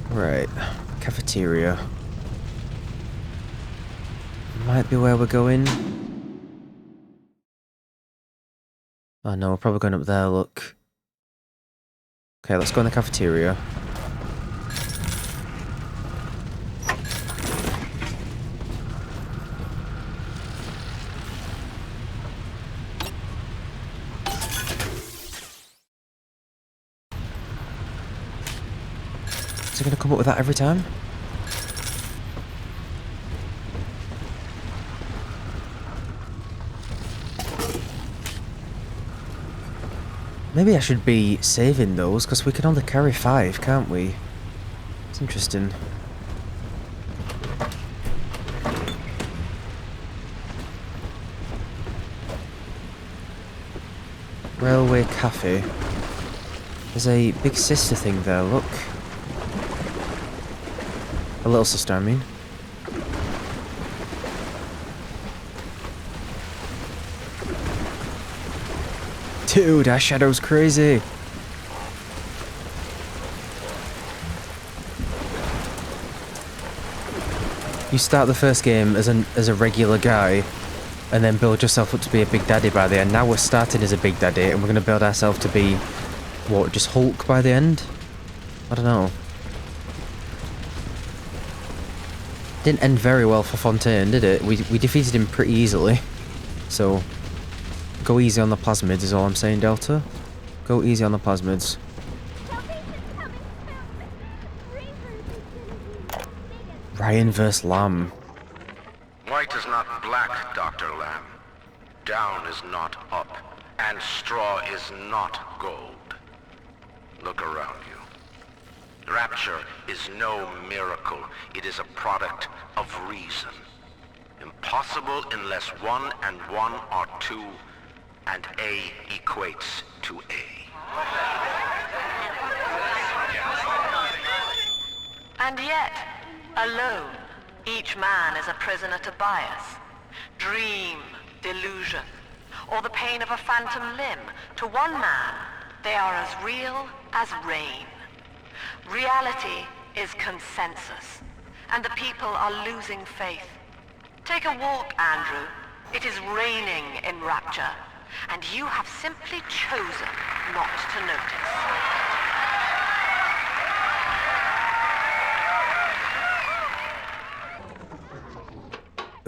Right, cafeteria. Might be where we're going. Oh no, we're probably going up there, look. Okay, let's go in the cafeteria. Is it going to come up with that every time? Maybe I should be saving those, because we can only carry 5, can't we? It's interesting. Railway Cafe. There's a big sister thing there, look. A little sister, I mean. Dude, our shadow's crazy. You start the first game as a regular guy, and then build yourself up to be a big daddy by the end. Now we're starting as a big daddy, and we're going to build ourselves to be, what, just Hulk by the end? I don't know. Didn't end very well for Fontaine, did it? We defeated him pretty easily. So, go easy on the plasmids is all I'm saying, Delta. Go easy on the plasmids. Ryan vs. Lamb. White is not black, Dr. Lamb. Down is not up, and straw is not gold. Look around you. Rapture is no miracle. It is a product of reason. Impossible unless 1 and 1 are 2, and A equates to A. And yet, alone, each man is a prisoner to bias, dream, delusion, or the pain of a phantom limb. To one man, they are as real as rain. Reality is consensus, and the people are losing faith. Take a walk, Andrew. It is raining in Rapture, and you have simply chosen not to notice.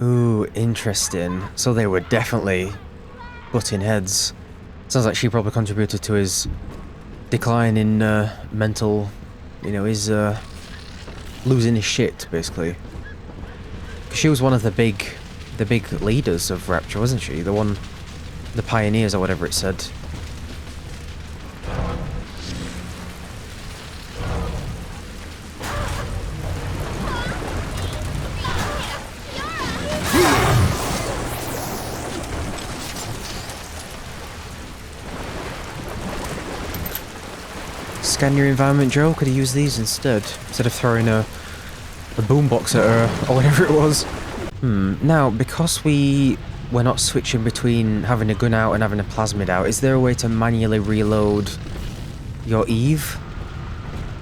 Ooh, interesting. So they were definitely butting heads. Sounds like she probably contributed to his decline in mental, you know, his losing his shit, basically. 'Cause she was one of the big leaders of Rapture, wasn't she? The pioneers or whatever it said. Scan your environment, Joe. Could have used these instead of throwing a boombox at her or whatever it was. Now, because we're not switching between having a gun out and having a plasmid out, is there a way to manually reload your Eve?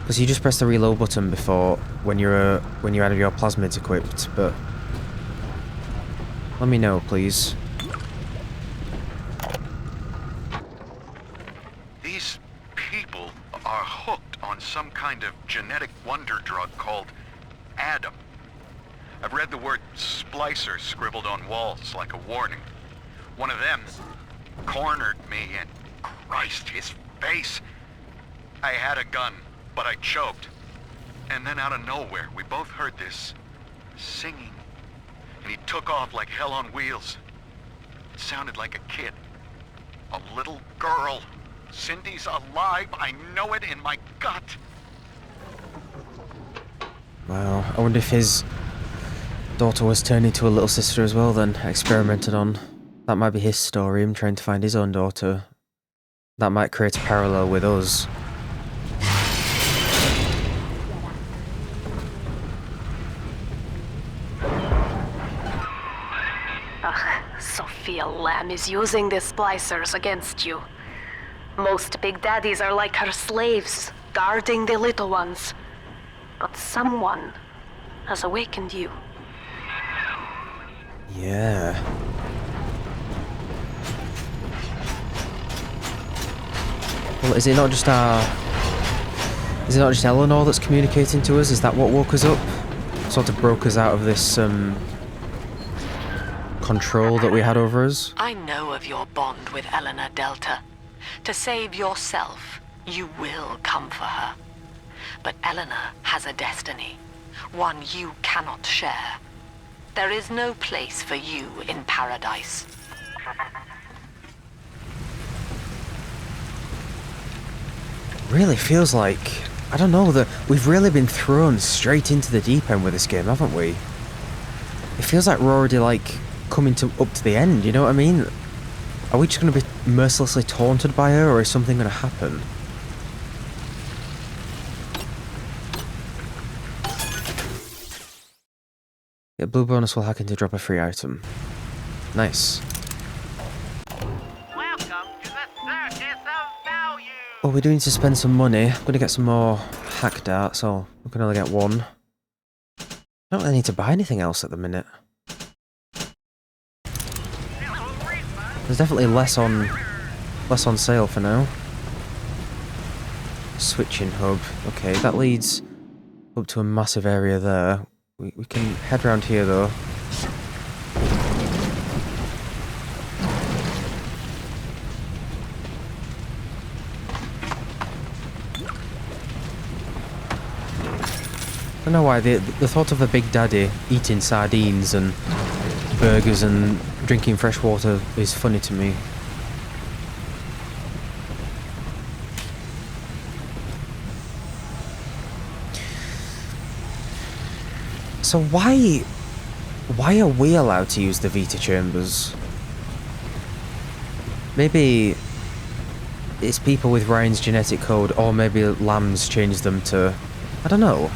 Because you just press the reload button before when you have your plasmids equipped, but let me know, please. These people are hooked on some kind of genetic wonder drug called Adam. I've read the word splicer scribbled on walls like a warning. One of them cornered me and Christ, his face. I had a gun, but I choked. And then out of nowhere, we both heard this singing. And he took off like hell on wheels. It sounded like a kid. A little girl. Cindy's alive. I know it in my gut. Wow, I wonder if his daughter was turned into a little sister as well then, experimented on. That might be his story, him trying to find his own daughter. That might create a parallel with us. Lamb is using the splicers against you. Most big daddies are like her slaves, guarding the little ones. But someone has awakened you. Yeah. Well, is it not just Eleanor that's communicating to us? Is that what woke us up? Sort of broke us out of this, control that we had over us? I know of your bond with Eleanor Delta. To save yourself, you will come for her. But Eleanor has a destiny, one you cannot share. There is no place for you in paradise. Really feels like, I don't know, that we've really been thrown straight into the deep end with this game, haven't we? It feels like we're already, like, coming up to the end, you know what I mean? Are we just going to be mercilessly taunted by her, or is something going to happen? Get blue bonus while hacking to drop a free item. Nice. Welcome to the circus of value. Oh, we do need to spend some money. I'm going to get some more hack darts, so we can only get one. I don't really need to buy anything else at the minute. There's definitely less on sale for now. Switching hub. Okay, that leads up to a massive area there. We can head around here though. I don't know why the thought of a big daddy eating sardines and burgers and drinking fresh water is funny to me. So why are we allowed to use the Vita chambers? Maybe it's people with Ryan's genetic code, or maybe Lamb's changed them to, I don't know.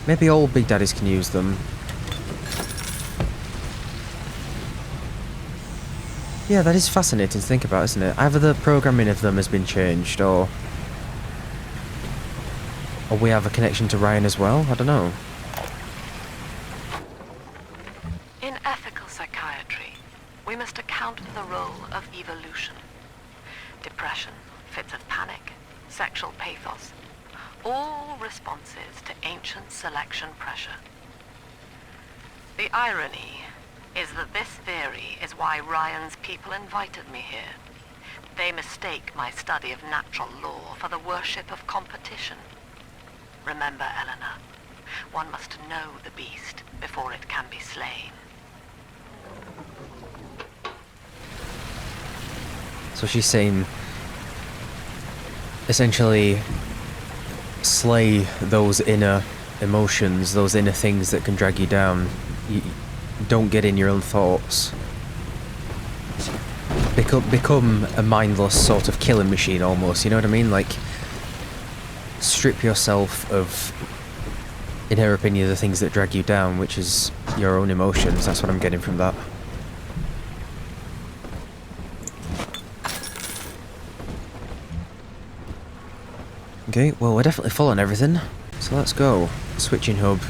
Maybe all big daddies can use them. Yeah, that is fascinating to think about, isn't it? Either the programming of them has been changed, or we have a connection to Ryan as well? I don't know. In ethical psychiatry, we must account for the role of evolution. Depression, fits of panic, sexual pathos, all responses to ancient selection pressure. The irony is that this theory is why Ryan's people invited me here. They mistake my study of natural law for the worship of competition. Remember, Eleanor, one must know the beast before it can be slain. So she's saying, essentially, slay those inner emotions, those inner things that can drag you down. You don't get in your own thoughts. Become a mindless sort of killing machine almost, you know what I mean? Like, strip yourself of, in her opinion, the things that drag you down, which is your own emotions. That's what I'm getting from that. Okay, well, we're definitely full on everything, so let's go. Switching hub.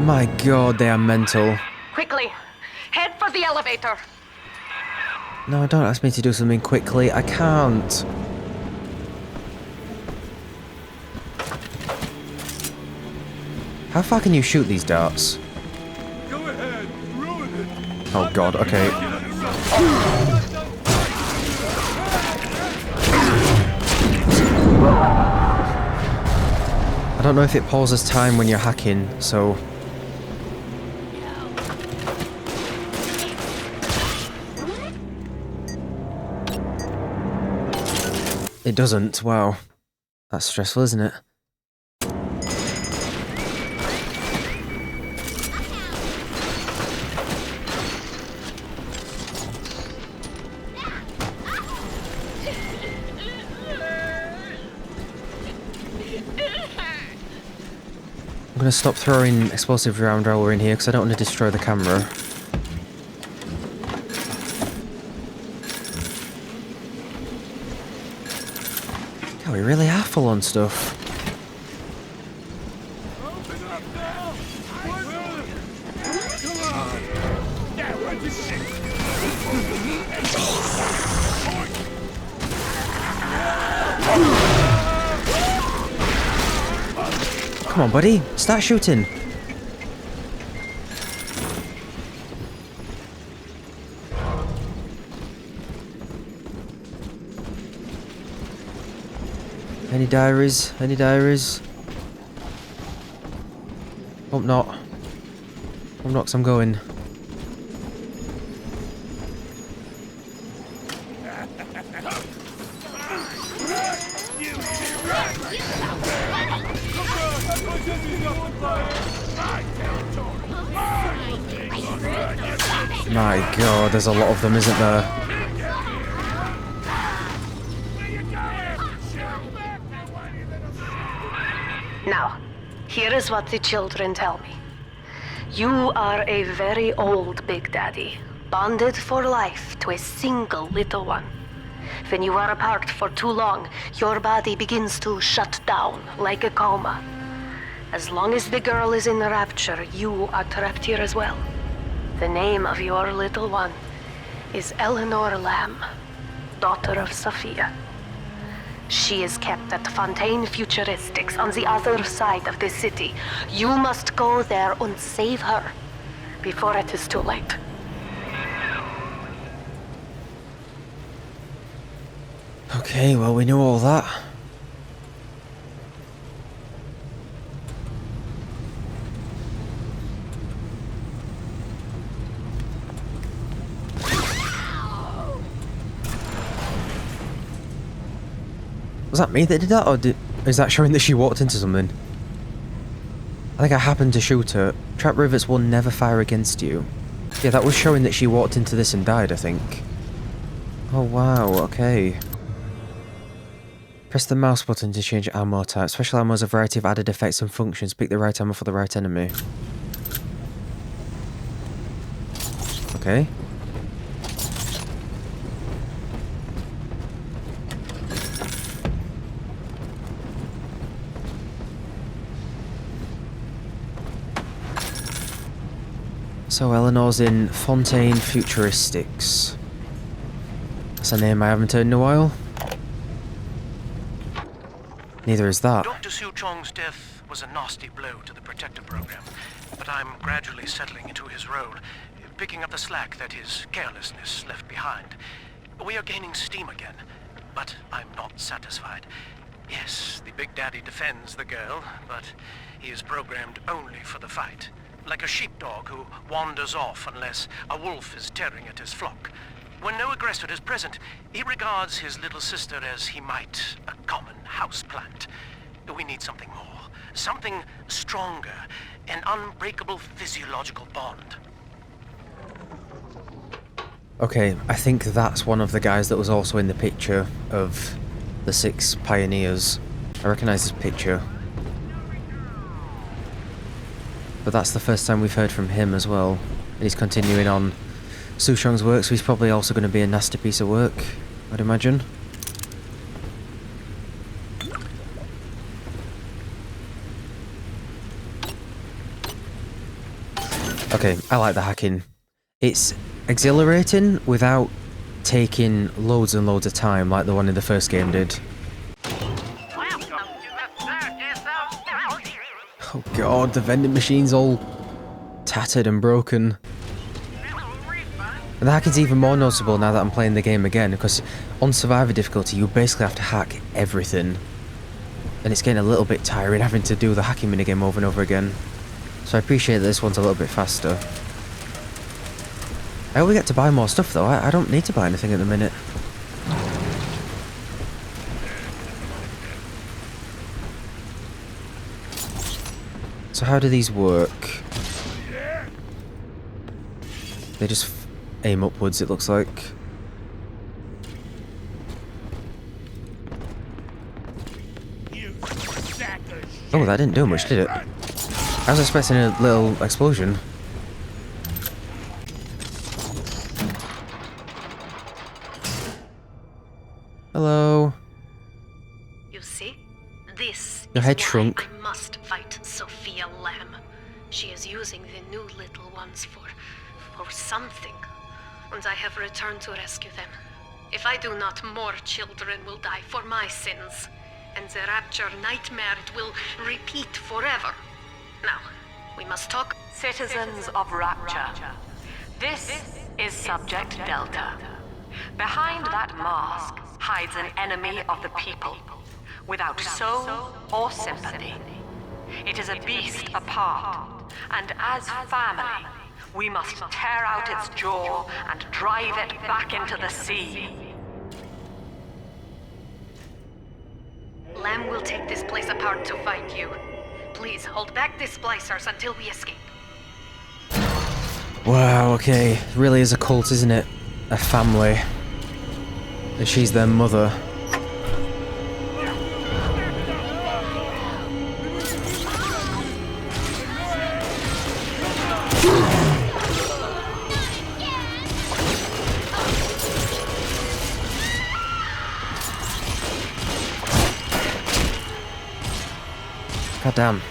My god, they are mental. Quickly, head for the elevator. No, don't ask me to do something quickly. I can't. How far can you shoot these darts? Go ahead, ruin it. Oh god, okay. I don't know if it pauses time when you're hacking, so... It doesn't. Wow. That's stressful, isn't it? I'm gonna stop throwing explosives around while we're in here because I don't want to destroy the camera. God, we really are full on stuff. Come on, buddy. Start shooting. Any diaries? Any diaries? Hope not. Hope not, 'cause I'm going. My god, there's a lot of them, isn't there? Now, here is what the children tell me. You are a very old Big Daddy, bonded for life to a single little one. When you are apart for too long, your body begins to shut down like a coma. As long as the girl is in the Rapture, you are trapped here as well. The name of your little one is Eleanor Lamb, daughter of Sophia. She is kept at Fontaine Futuristics on the other side of the city. You must go there and save her before it is too late. Okay, well, we know all that. Was that me that did that, or is that showing that she walked into something? I think I happened to shoot her. Trap rivets will never fire against you. Yeah, that was showing that she walked into this and died, I think. Oh wow, okay. Press the mouse button to change ammo type. Special ammo has a variety of added effects and functions. Pick the right ammo for the right enemy. Okay. So Eleanor's in Fontaine Futuristics. That's a name I haven't heard in a while. Neither is that. Dr. Su Chong's death was a nasty blow to the Protector program, but I'm gradually settling into his role, picking up the slack that his carelessness left behind. We are gaining steam again, but I'm not satisfied. Yes, the Big Daddy defends the girl, but he is programmed only for the fight. Like a sheepdog who wanders off unless a wolf is tearing at his flock. When no aggressor is present, he regards his little sister as he might a common houseplant. We need something more, something stronger, an unbreakable physiological bond. Okay, I think that's one of the guys that was also in the picture of the 6 pioneers. I recognise this picture. But that's the first time we've heard from him as well. And he's continuing on Su Chong's work, so he's probably also going to be a nasty piece of work, I'd imagine. Okay, I like the hacking. It's exhilarating without taking loads and loads of time like the one in the first game did. Oh god, the vending machine's all tattered and broken. And the hacking's even more noticeable now that I'm playing the game again, because on Survivor difficulty you basically have to hack everything. And it's getting a little bit tiring having to do the hacking minigame over and over again. So I appreciate that this one's a little bit faster. I only get to buy more stuff though, I don't need to buy anything at the minute. So how do these work? They just aim upwards, it looks like. Oh, that didn't do much, did it? I was expecting a little explosion. Hello. You see? This Your is head why shrunk. I must fight Sophia Lamb. She is using the new little ones for something. And I have returned to rescue them. If I do not, more children will die for my sins. And the Rapture nightmare, it will repeat forever. Now, we must talk. Citizens of Rapture, this is Subject Delta. Behind that mask hides an enemy of the people, without soul or sympathy. It is a beast apart, and as family, we must tear out its jaw and drive it back into the sea. Lamb will take this place apart to fight you. Please, hold back the splicers until we escape. Wow, okay. It really is a cult, isn't it? A family. And she's their mother. God damn.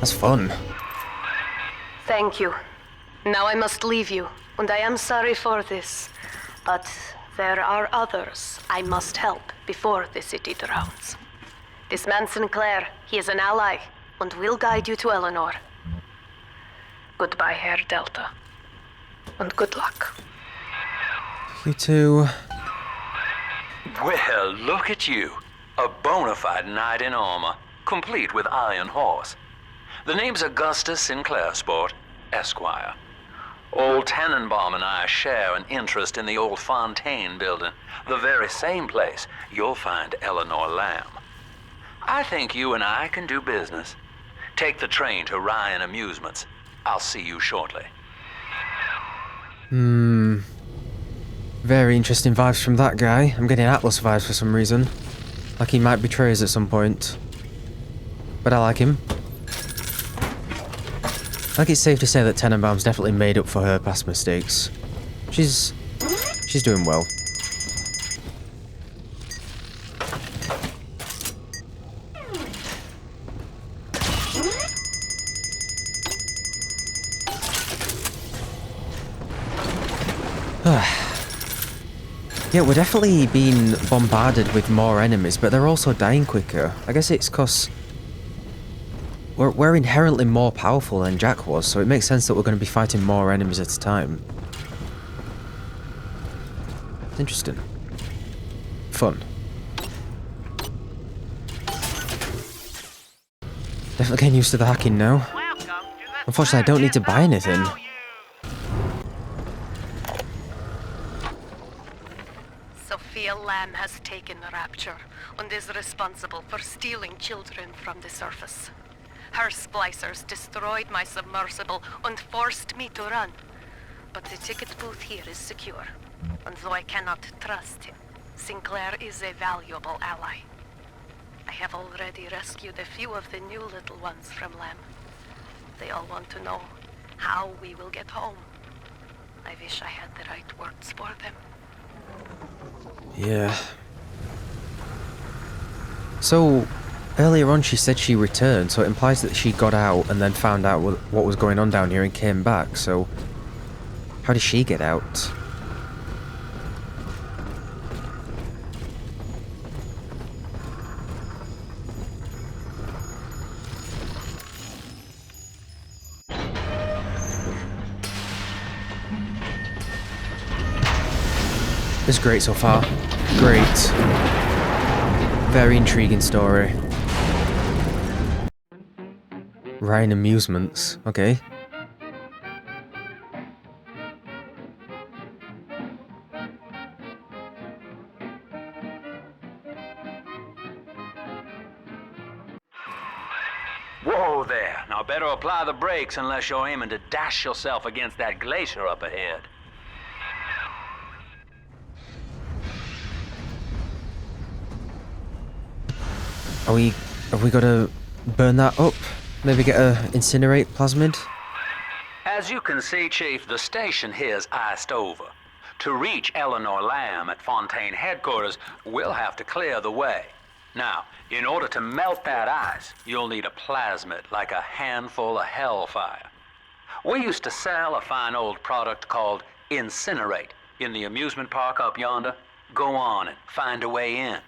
That's fun. Thank you. Now I must leave you, and I am sorry for this. But there are others I must help before the city drowns. This man Sinclair, he is an ally, and will guide you to Eleanor. Goodbye, Herr Delta. And good luck. You too. Well, look at you. A bona fide knight in armor, complete with iron horse. The name's Augustus Sinclair, Sport, Esquire. Old Tannenbaum and I share an interest in the old Fontaine building, the very same place you'll find Eleanor Lamb. I think you and I can do business. Take the train to Ryan Amusements. I'll see you shortly. Very interesting vibes from that guy. I'm getting Atlas vibes for some reason. Like he might betray us at some point. But I like him. I think it's safe to say that Tenenbaum's definitely made up for her past mistakes. She's doing well. Yeah, we're definitely being bombarded with more enemies, but they're also dying quicker. I guess it's because we're inherently more powerful than Jack was, so it makes sense that we're going to be fighting more enemies at a time. It's interesting. Fun. Definitely getting used to the hacking now. Unfortunately, I don't need to buy anything. Sophia Lamb has taken Rapture and is responsible for stealing children from the surface. Her splicers destroyed my submersible and forced me to run. But the ticket booth here is secure, and though I cannot trust him, Sinclair is a valuable ally. I have already rescued a few of the new little ones from Lamb. They all want to know how we will get home. I wish I had the right words for them. Yeah. So, earlier on she said she returned, so it implies that she got out and then found out what was going on down here and came back, so how did she get out? It's great so far. Great. Very intriguing story. Ryan Amusements. Okay. Whoa there. Now better apply the brakes unless you're aiming to dash yourself against that glacier up ahead. Have we got to burn that up? Maybe get a incinerate plasmid? As you can see, Chief, the station here's iced over. To reach Eleanor Lamb at Fontaine headquarters, we'll have to clear the way. Now, in order to melt that ice, you'll need a plasmid, like a handful of hellfire. We used to sell a fine old product called incinerate in the amusement park up yonder. Go on and find a way in.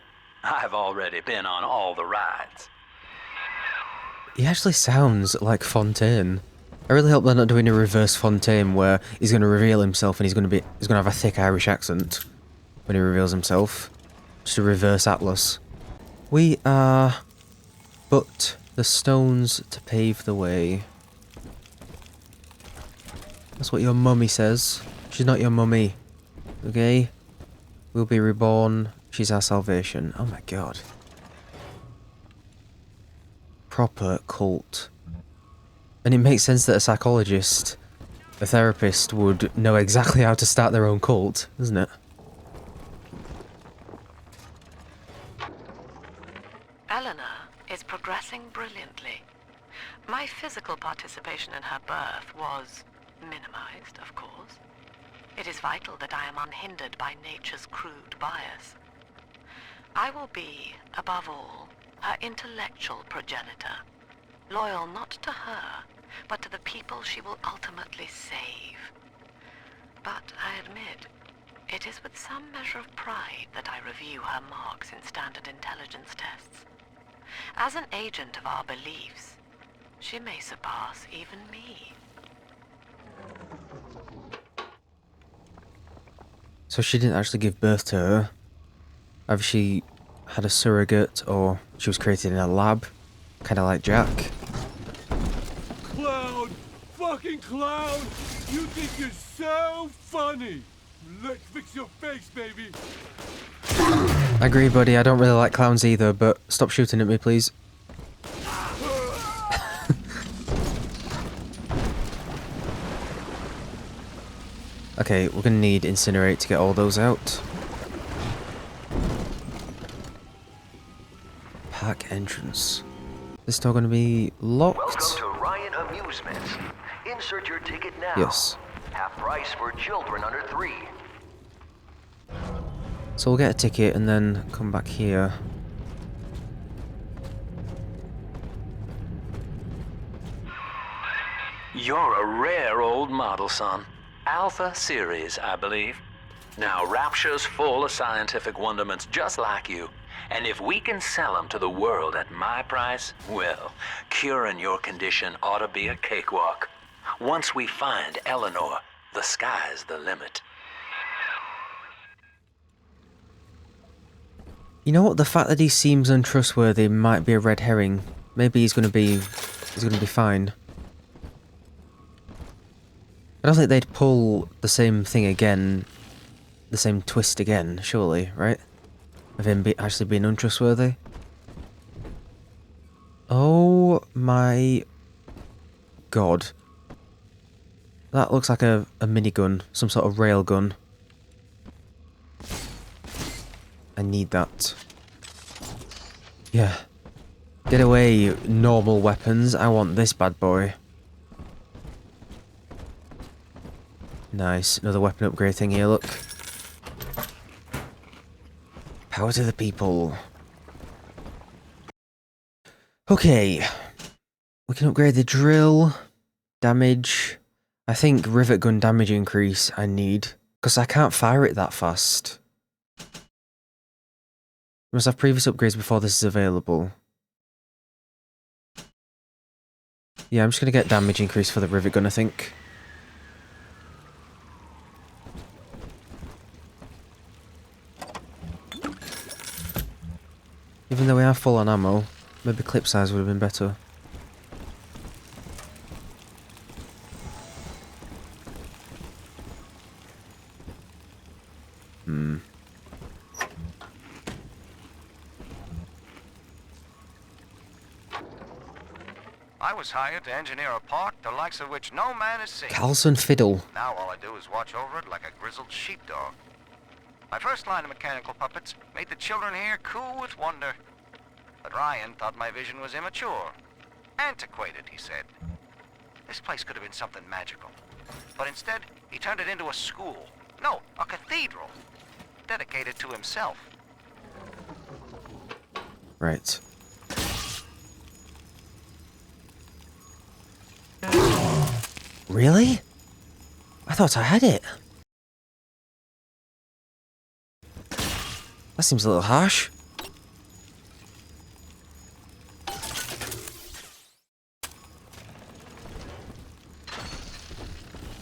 I've already been on all the rides. He actually sounds like Fontaine. I really hope they're not doing a reverse Fontaine where he's going to reveal himself and he's going to have a thick Irish accent when he reveals himself. Just a reverse Atlas. We are but the stones to pave the way. That's what your mummy says. She's not your mummy. Okay? We'll be reborn. She's our salvation. Oh my god. Proper cult. And it makes sense that a psychologist, a therapist, would know exactly how to start their own cult, doesn't it? Eleanor is progressing brilliantly. My physical participation in her birth was minimized, of course. It is vital that I am unhindered by nature's crude bias. I will be, above all, her intellectual progenitor, loyal not to her, but to the people she will ultimately save. But I admit, it is with some measure of pride that I review her marks in standard intelligence tests. As an agent of our beliefs, she may surpass even me. So she didn't actually give birth to her. Either she had a surrogate or she was created in a lab, kind of like Jack. Clown! Fucking clown! You think you're so funny! Let's fix your face, baby! I agree, buddy. I don't really like clowns either, but stop shooting at me, please. Okay, we're gonna need incinerate to get all those out. Park entrance. This door gonna be locked? Welcome to Ryan Amusements. Insert your ticket now. Yes. Half price for children under 3. So we'll get a ticket and then come back here. You're a rare old model, son. Alpha series, I believe. Now, Rapture's full of scientific wonderments just like you. And if we can sell them to the world at my price, well, curing your condition ought to be a cakewalk. Once we find Eleanor, the sky's the limit. You know what? The fact that he seems untrustworthy might be a red herring. Maybe he's gonna be fine. I don't think they'd pull the same thing again, the same twist again, surely, right? Of him actually being untrustworthy. Oh my god. That looks like a minigun, some sort of railgun. I need that. Yeah. Get away, normal weapons. I want this bad boy. Nice. Another weapon upgrade thing here, look. Power to the people. Okay. We can upgrade the drill. Damage. I think rivet gun damage increase I need. Because I can't fire it that fast. We must have previous upgrades before this is available. Yeah, I'm just going to get damage increase for the rivet gun, I think. Even though we are full on ammo, maybe clip size would have been better. I was hired to engineer a park the likes of which no man has seen. Carlson Fiddle. Now all I do is watch over it like a grizzled sheepdog. My first line of mechanical puppets made the children here coo with wonder. But Ryan thought my vision was immature. Antiquated, he said. This place could have been something magical. But instead, he turned it into a school. No, a cathedral. Dedicated to himself. Right. Really? I thought I had it. That seems a little harsh.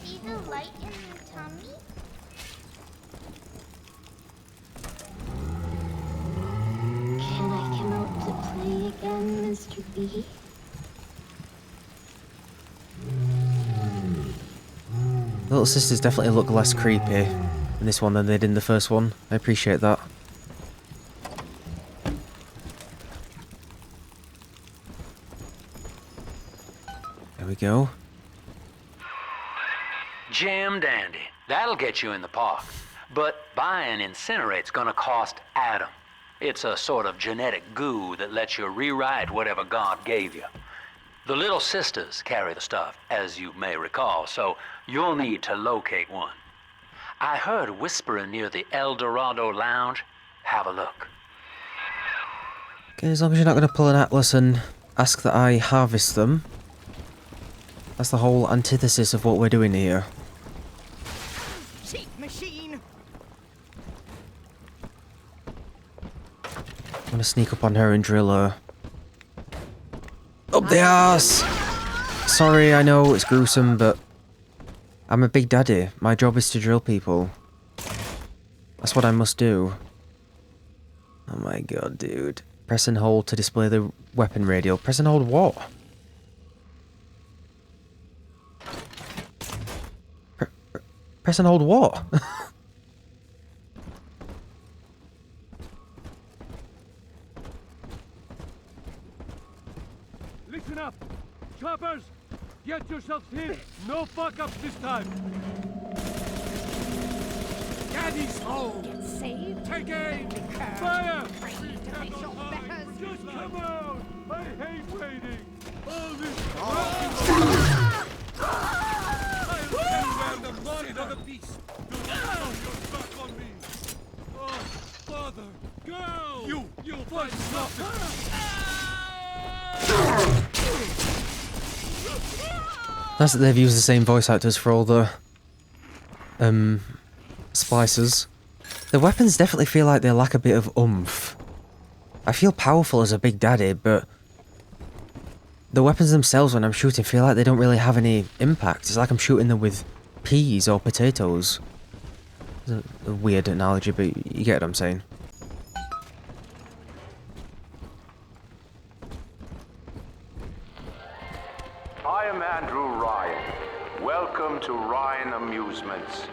See the light in your tummy? Can I come out to play again, Mr. B? The little sisters definitely look less creepy in this one than they did in the first one. I appreciate that. There we go. Jam dandy. That'll get you in the park. But buying Incinerate's gonna cost Adam. It's a sort of genetic goo that lets you rewrite whatever God gave you. The little sisters carry the stuff, as you may recall, so you'll need to locate one. I heard whispering near the El Dorado Lounge. Have a look. Okay, as long as you're not going to pull an Atlas and ask that I harvest them. That's the whole antithesis of what we're doing here. Cheap machine. I'm gonna sneak up on her and drill her. Up the arse! Sorry, I know it's gruesome, but I'm a big daddy. My job is to drill people. That's what I must do. Oh my god, dude. Press and hold to display the weapon radial. Press and hold what? Press and hold what? Listen up! Choppers! Get yourselves in! No fuck-ups this time! Daddy's home! Get saved. Take aim! Fire! Just come out! I hate waiting! All this... I'll send the money of the beast! Don't your back on me! Oh, father! Girl! You fight nothing! Nice that they've used the same voice actors for all the splicers. The weapons definitely feel like they lack a bit of oomph. I feel powerful as a big daddy, but the weapons themselves when I'm shooting feel like they don't really have any impact. It's like I'm shooting them with peas or potatoes. It's a weird analogy, but you get what I'm saying. I am Andrew Ryan. Welcome to Ryan Amusements.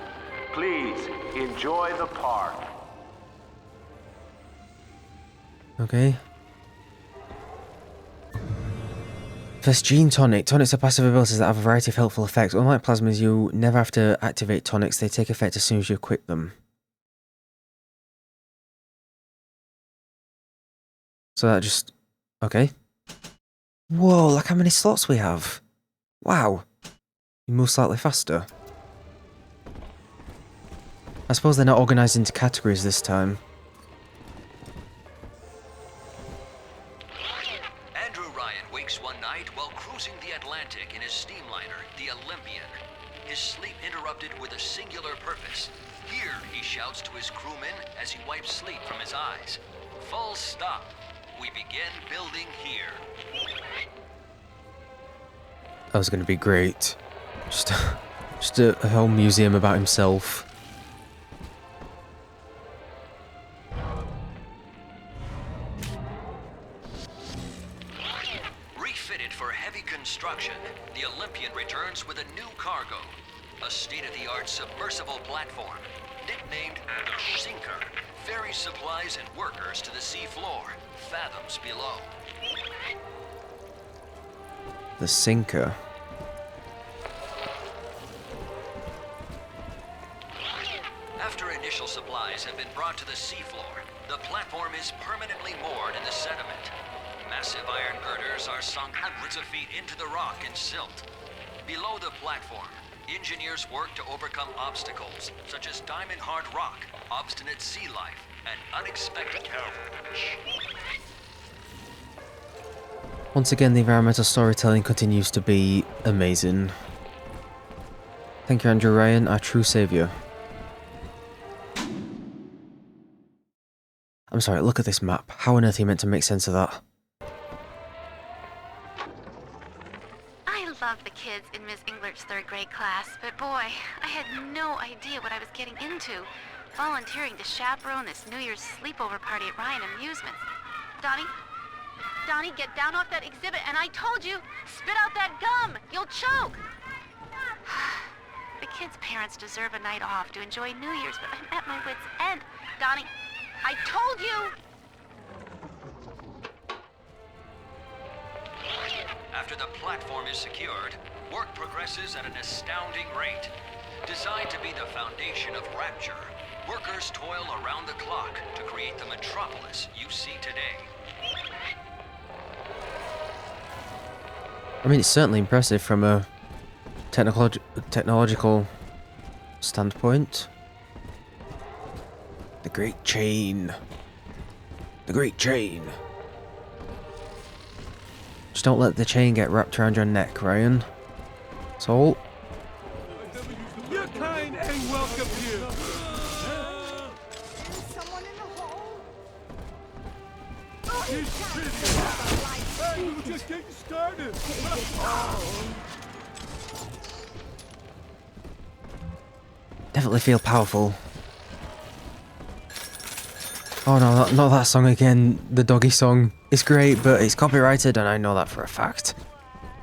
Please enjoy the park. Okay. First, Gene Tonic. Tonics are passive abilities that have a variety of helpful effects. Unlike plasmids, you never have to activate tonics. They take effect as soon as you equip them. So that just... okay. Whoa, look how many slots we have. Wow. You move slightly faster. I suppose they're not organised into categories this time. Andrew Ryan wakes one night while cruising the Atlantic in his steamliner, the Olympian. His sleep interrupted with a singular purpose. Here, he shouts to his crewmen as he wipes sleep from his eyes. Full stop. We begin building here. That was going to be great. Just a whole museum about himself. Refitted for heavy construction, the Olympian returns with a new cargo. A state-of-the-art submersible platform, nicknamed the Sinker, ferries supplies and workers to the sea floor, fathoms below. The sinker. After initial supplies have been brought to the seafloor, the platform is permanently moored in the sediment. Massive iron girders are sunk hundreds of feet into the rock and silt. Below the platform, engineers work to overcome obstacles such as diamond-hard rock, obstinate sea life, and unexpected caravans. Once again, the environmental storytelling continues to be amazing. Thank you, Andrew Ryan, our true saviour. I'm sorry, look at this map. How on earth are you meant to make sense of that? I love the kids in Miss Englert's 3rd grade class, but boy, I had no idea what I was getting into. Volunteering to chaperone this New Year's sleepover party at Ryan Amusements. Donnie, get down off that exhibit, and I told you, spit out that gum! You'll choke! The kids' parents deserve a night off to enjoy New Year's, but I'm at my wit's end. Donnie, I told you! After the platform is secured, work progresses at an astounding rate. Designed to be the foundation of Rapture, workers toil around the clock to create the metropolis you see today. I mean, it's certainly impressive from a technological standpoint. The Great Chain. The Great Chain. Just don't let the chain get wrapped around your neck, Ryan. That's all. Your kind ain't welcome here. Someone in the hole? Hey, we were just getting started. Definitely feel powerful. Oh no, not that song again. The doggy song. It's great, but it's copyrighted and I know that for a fact.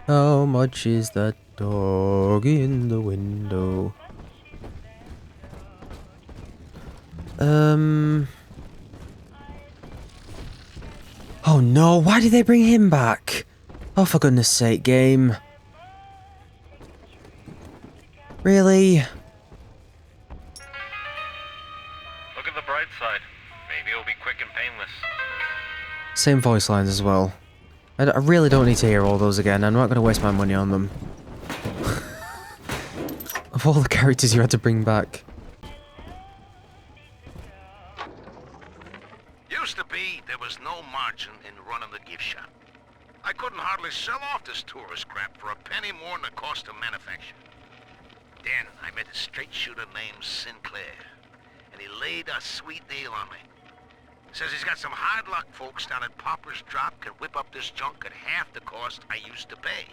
How much is that dog in the window? Oh no, why did they bring him back? Oh, for goodness sake, game. Really? Look at the bright side. Maybe it'll be quick and painless. Same voice lines as well. I really don't need to hear all those again. I'm not going to waste my money on them. Of all the characters you had to bring back. Used to be, there was no margin in running the gift shop. I couldn't hardly sell off this tourist crap for a penny more than the cost of manufacture. Then I met a straight shooter named Sinclair, and he laid a sweet deal on me. Says he's got some hard luck folks down at Popper's Drop can whip up this junk at half the cost I used to pay.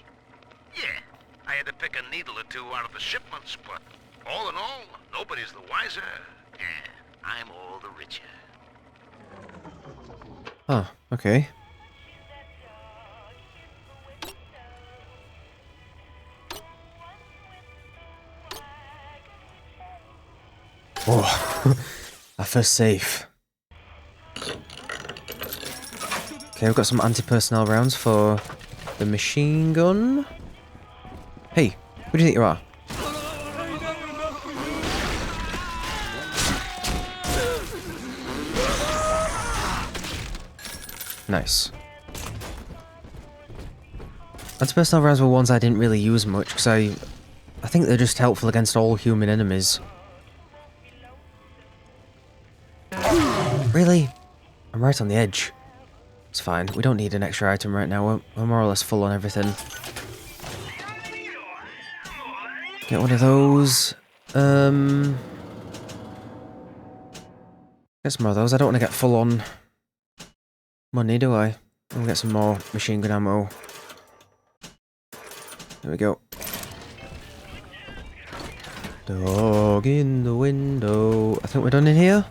Yeah, I had to pick a needle or two out of the shipments, but all in all, nobody's the wiser, and I'm all the richer. Oh, okay. Oh, our first safe. Okay, we've got some anti-personnel rounds for the machine gun. Hey, who do you think you are? Nice. Anti-personnel rounds were ones I didn't really use much because I think they're just helpful against all human enemies. Really? I'm right on the edge. It's fine. We don't need an extra item right now. We're more or less full on everything. Get one of those. Get some more of those. I don't want to get full on money, do I? I'll get some more machine gun ammo. There we go. Dog in the window. I think we're done in here.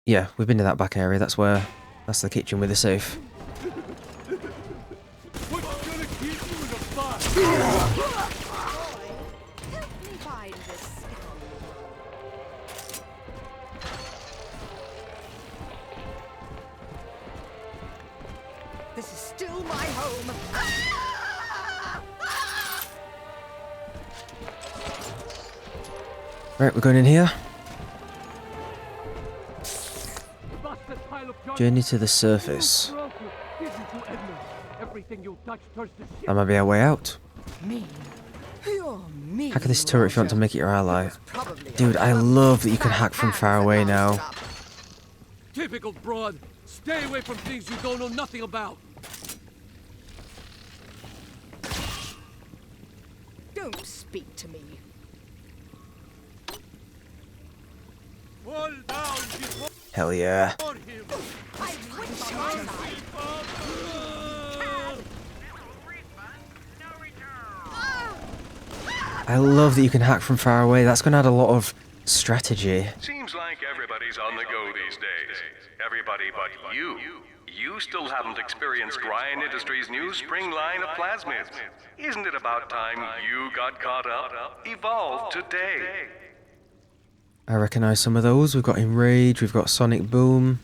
Yeah, we've been to that back area. That's the kitchen with the safe. What's gonna keep you in the box? still my home. Right, we're going in here. Journey to the surface. That might be our way out. Hack this turret if you want to make it your ally. Dude, I love that you can hack from far away now. Typical broad. Stay away from things you don't know nothing about. Don't speak to me. Hell yeah. I love that you can hack from far away. That's going to add a lot of strategy. Seems like everybody's on the go these days. Everybody but you. You still haven't experienced Ryan Industries' new spring line of plasmids. Isn't it about time you got caught up? Evolve today. I recognise some of those. We've got Enrage, we've got Sonic Boom.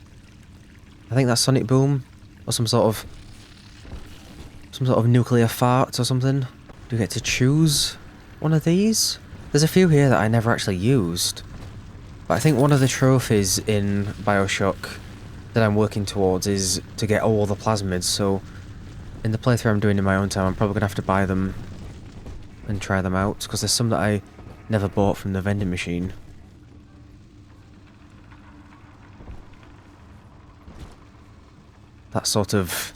I think that's Sonic Boom. Or some sort of nuclear fart or something. Do we get to choose one of these? There's a few here that I never actually used. But I think one of the trophies in Bioshock that I'm working towards is to get all the plasmids, so in the playthrough I'm doing in my own time, I'm probably going to have to buy them and try them out, because there's some that I never bought from the vending machine. That sort of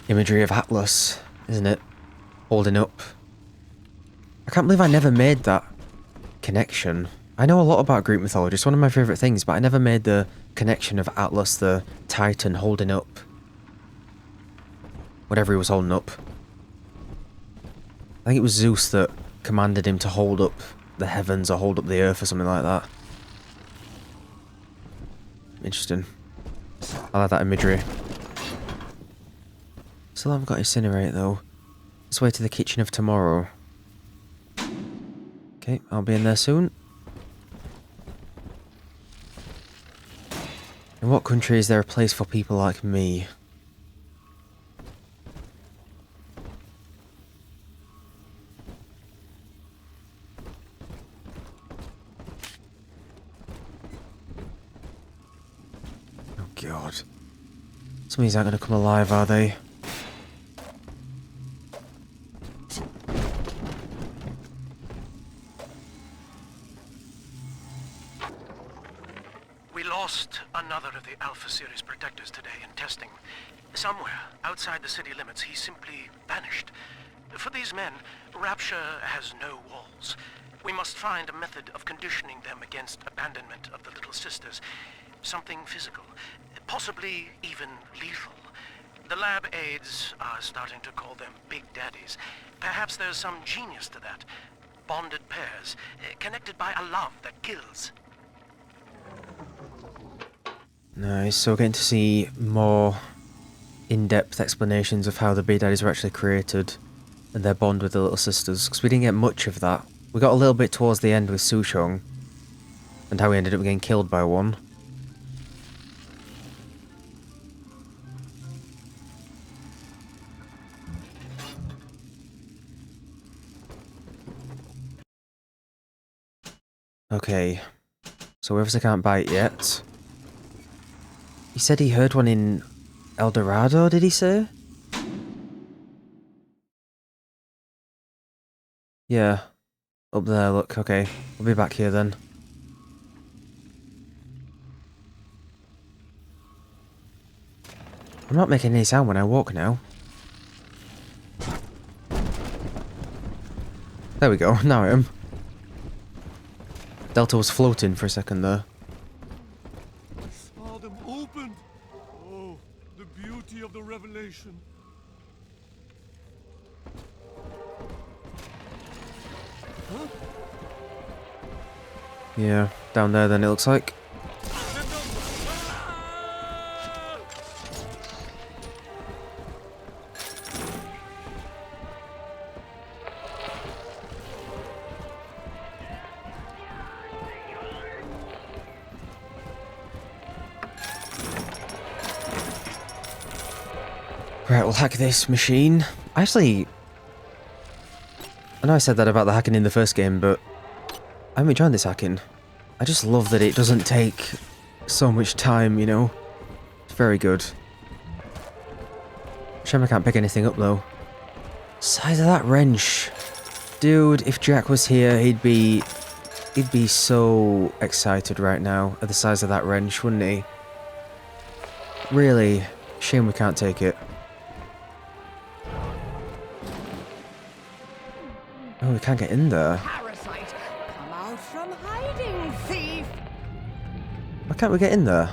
imagery of Atlas, isn't it? Holding up. I can't believe I never made that connection. I know a lot about Greek mythology, it's one of my favourite things, but I never made the connection of Atlas, the Titan, holding up whatever he was holding up. I think it was Zeus that commanded him to hold up the heavens or hold up the earth or something like that. Interesting. I like that imagery. Still haven't got Incinerate though. Let's wait to the kitchen of tomorrow. Okay, I'll be in there soon. In what country is there a place for people like me? Oh god. Some of these aren't going to come alive, are they? Another of the Alpha Series protectors today in testing. Somewhere outside the city limits, he simply vanished. For these men, Rapture has no walls. We must find a method of conditioning them against abandonment of the Little Sisters. Something physical, possibly even lethal. The lab aides are starting to call them Big Daddies. Perhaps there's some genius to that. Bonded pairs, connected by a love that kills. Nice, so we're getting to see more in-depth explanations of how the Big Daddies were actually created and their bond with the Little Sisters, because we didn't get much of that. We got a little bit towards the end with Sushong and how he ended up getting killed by one. Okay, so we obviously can't buy it yet. He said he heard one in El Dorado, did he say? Yeah. Up there, look, okay. We'll be back here then. I'm not making any sound when I walk now. There we go, now I am. Delta was floating for a second there. Of the revelation. Huh? Yeah, down there then it looks like. Right, we'll hack this machine. Actually, I know I said that about the hacking in the first game, but I'm enjoying this hacking. I just love that it doesn't take so much time, you know? It's very good. Shame I can't pick anything up, though. Size of that wrench. Dude, if Jack was here, he'd be so excited right now at the size of that wrench, wouldn't he? Really, shame we can't take it. Oh, we can't get in there. Parasite, come out from hiding, thief! Why can't we get in there?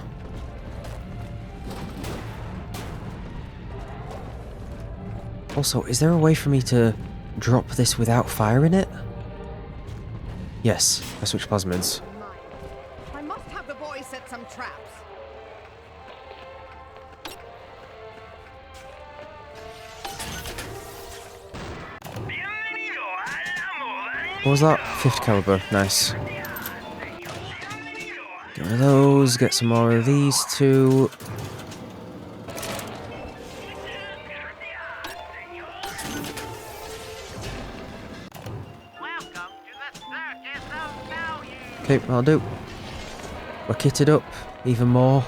Also, is there a way for me to drop this without firing it? Yes, I switch plasmids. I must have the boys set some traps. What was that? 5th caliber. Nice. Get one of those. Get some more of these two. Okay, I'll do. We're kitted up even more.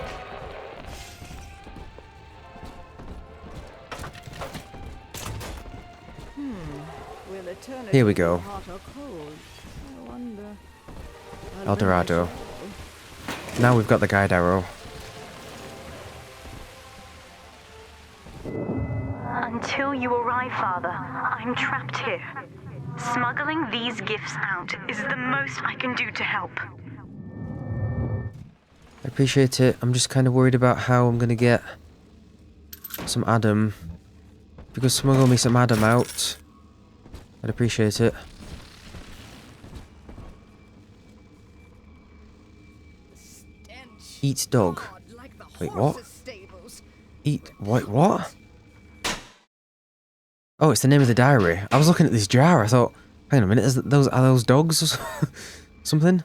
Here we go. El Dorado. Now we've got the guide arrow. Until you arrive, Father, I'm trapped here. Smuggling these gifts out is the most I can do to help. I appreciate it. I'm just kind of worried about how I'm gonna get some Adam. If you could smuggle me some Adam out, I'd appreciate it. Eat dog. Wait, what? Eat... Wait, what? Oh, it's the name of the diary. I was looking at this jar. I thought, hang on a minute, are those dogs? Something?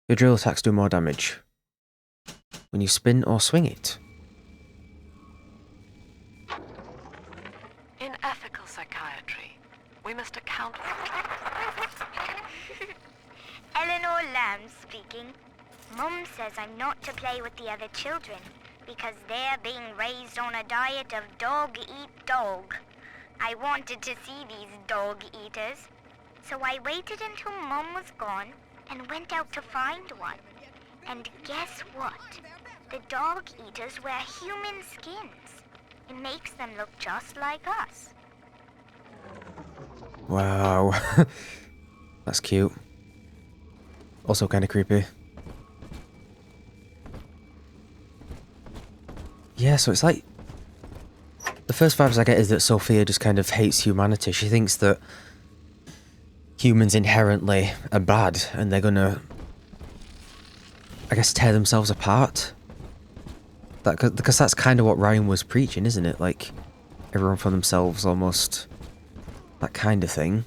Your drill attacks do more damage when you spin or swing it. In ethical psychiatry, we must account Eleanor Lamb speaking. Mum says I'm not to play with the other children because they're being raised on a diet of dog eat dog. I wanted to see these dog eaters, so I waited until Mum was gone and went out to find one. And guess what? The dog eaters wear human skins. It makes them look just like us. Wow. That's cute. Also kind of creepy. Yeah, so it's like... The first vibes I get is that Sophia just kind of hates humanity. She thinks that humans inherently are bad and they're gonna, I guess, tear themselves apart. Because that's kind of what Ryan was preaching, isn't it? Like, everyone for themselves, almost. That kind of thing.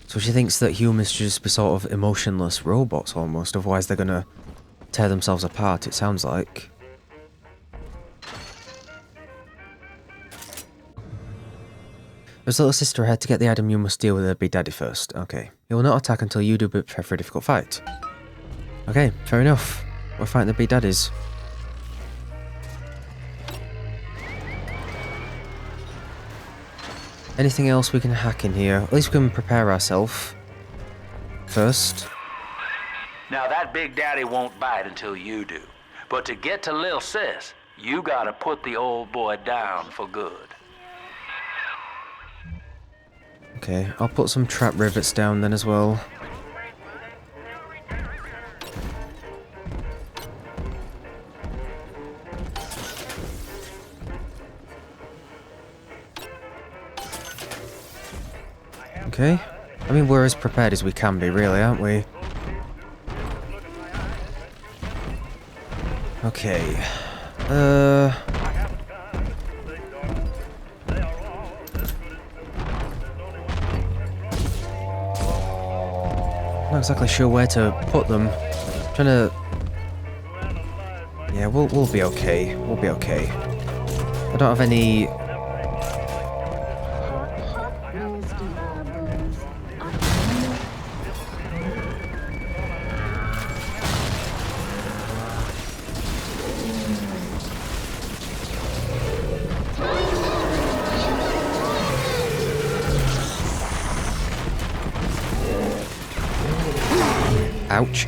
So she thinks that humans should just be sort of emotionless robots, almost. Otherwise they're gonna tear themselves apart, it sounds like. As little sister ahead, to get the item you must deal with her big daddy first. Okay. He will not attack until you do prepare for a difficult fight. Okay, fair enough. We're fighting the big daddies. Anything else we can hack in here? At least we can prepare ourselves first. Now that big daddy won't bite until you do. But to get to Lil Sis, you gotta put the old boy down for good. Okay, I'll put some trap rivets down then as well. Okay. I mean, we're as prepared as we can be, really, aren't we? Okay. Not exactly sure where to put them. I'm trying to... Yeah, we'll be okay. We'll be okay. I don't have any... Ouch.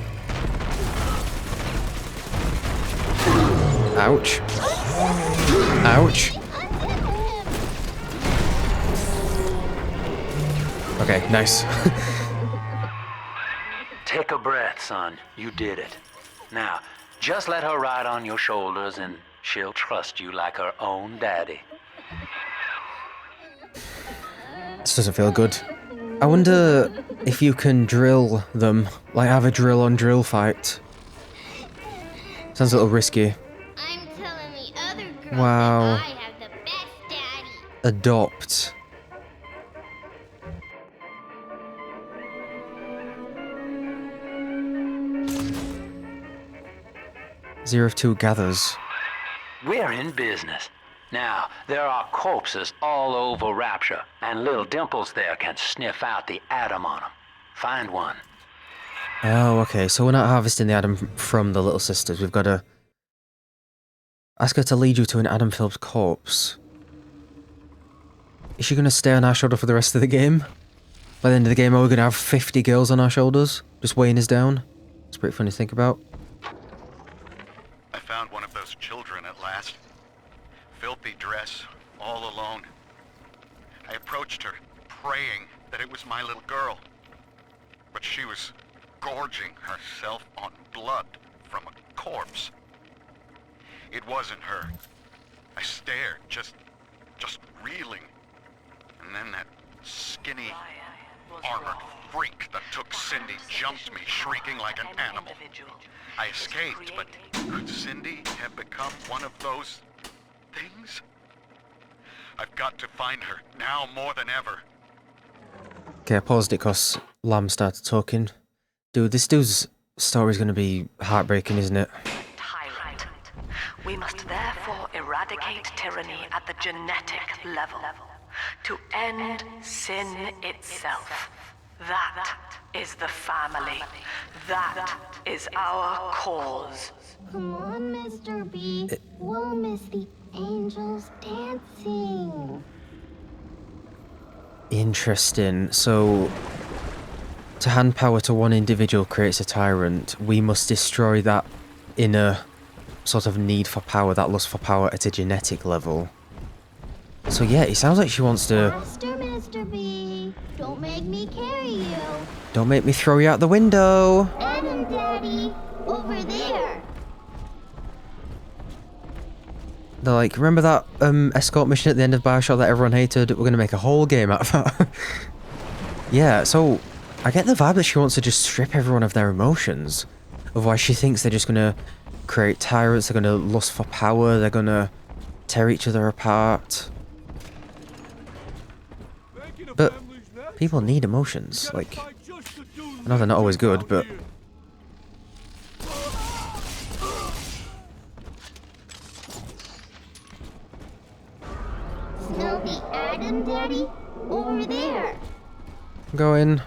Ouch. Ouch. Okay, nice. Take a breath, son. You did it. Now, just let her ride on your shoulders and she'll trust you like her own daddy. This doesn't feel good. I wonder if you can drill them, like have a drill-on-drill fight. Sounds a little risky. I'm telling the other girls Wow. that I have the best daddy. Adopt. Zero of 2 gathers. We're in business. Now, there are corpses all over Rapture, and little Dimples there can sniff out the atom on them. Find one. Oh, okay, so we're not harvesting the Adam from the little sisters. We've got to ask her to lead you to an Adam-filled corpse. Is she going to stay on our shoulder for the rest of the game? By the end of the game, are we going to have 50 girls on our shoulders, just weighing us down? It's pretty funny to think about. I found one of those children at last. Filthy dress, all alone. I approached her, praying that it was my little girl. But she was gorging herself on blood from a corpse. It wasn't her. I stared, just reeling. And then that skinny, armored freak that took Cindy jumped me, shrieking like an animal. I escaped, but could Cindy have become one of those things? I've got to find her, now more than ever. Okay, I paused it because Lamb started talking. Dude, this dude's story's gonna be heartbreaking, isn't it? Tyrant. We must therefore eradicate tyranny at the genetic level to end sin itself. That is the family. That is our cause. Come on, Mr. B. We'll miss the angels dancing. Interesting. So, to hand power to one individual creates a tyrant. We must destroy that inner sort of need for power, that lust for power at a genetic level. So yeah, it sounds like she wants to... Faster, Mr. B. Don't make me carry you. Don't make me throw you out the window! Adam, Daddy. Over there. They're like, remember that escort mission at the end of Bioshock that everyone hated? We're gonna make a whole game out of that. Yeah, so I get the vibe that she wants to just strip everyone of their emotions. Otherwise she thinks they're just gonna create tyrants, they're gonna lust for power, they're gonna tear each other apart. But people need emotions, like, I know they're not always good, but... Smell the Adam, Daddy? Over there. Go in.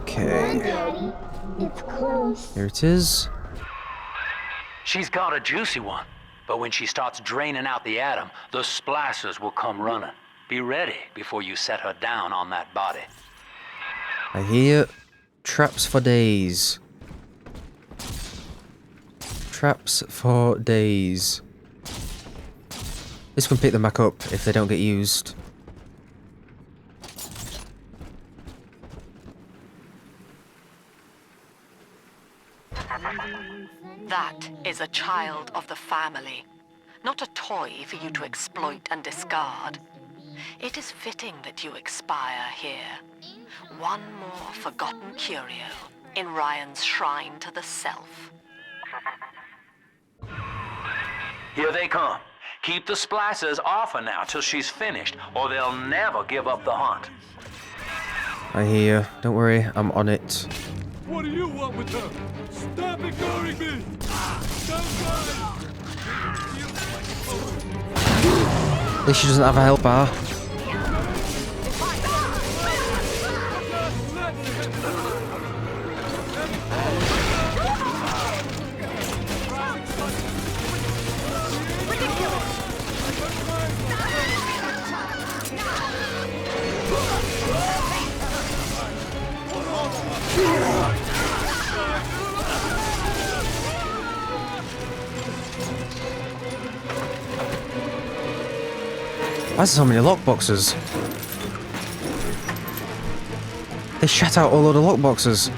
Okay. Daddy. It's close. Here it is. She's got a juicy one, but when she starts draining out the atom, the splashers will come running. Be ready before you set her down on that body. I hear traps for days. Traps for days. This can pick them back up if they don't get used. That is a child of the family, not a toy for you to exploit and discard. It is fitting that you expire here. One more forgotten curio in Ryan's shrine to the self. Here they come. Keep the splicers off her now till she's finished, or they'll never give up the hunt. I hear you. Don't worry, I'm on it. What do you want with her? Stop ignoring me! At least she doesn't have a health bar. Why is there so many lockboxes? They shut out a load of lockboxes.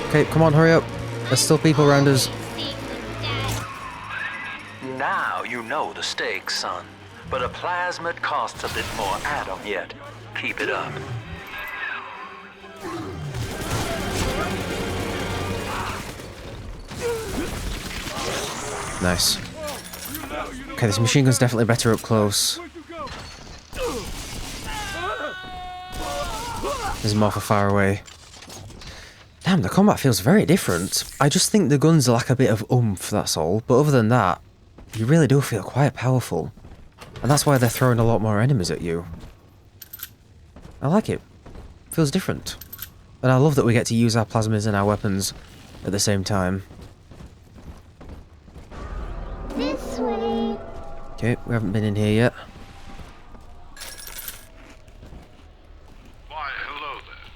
Okay, come on, hurry up. There's still people around us. Now you know the stakes, son. But a plasmid costs a bit more atom yet. Keep it up. Nice. Okay, this machine gun's definitely better up close. This is more for far away. Damn, the combat feels very different. I just think the guns lack a bit of oomph, that's all. But other than that, you really do feel quite powerful. And that's why they're throwing a lot more enemies at you. I like it. Feels different. And I love that we get to use our plasmids and our weapons at the same time. This way. Okay, we haven't been in here yet. Why, hello there.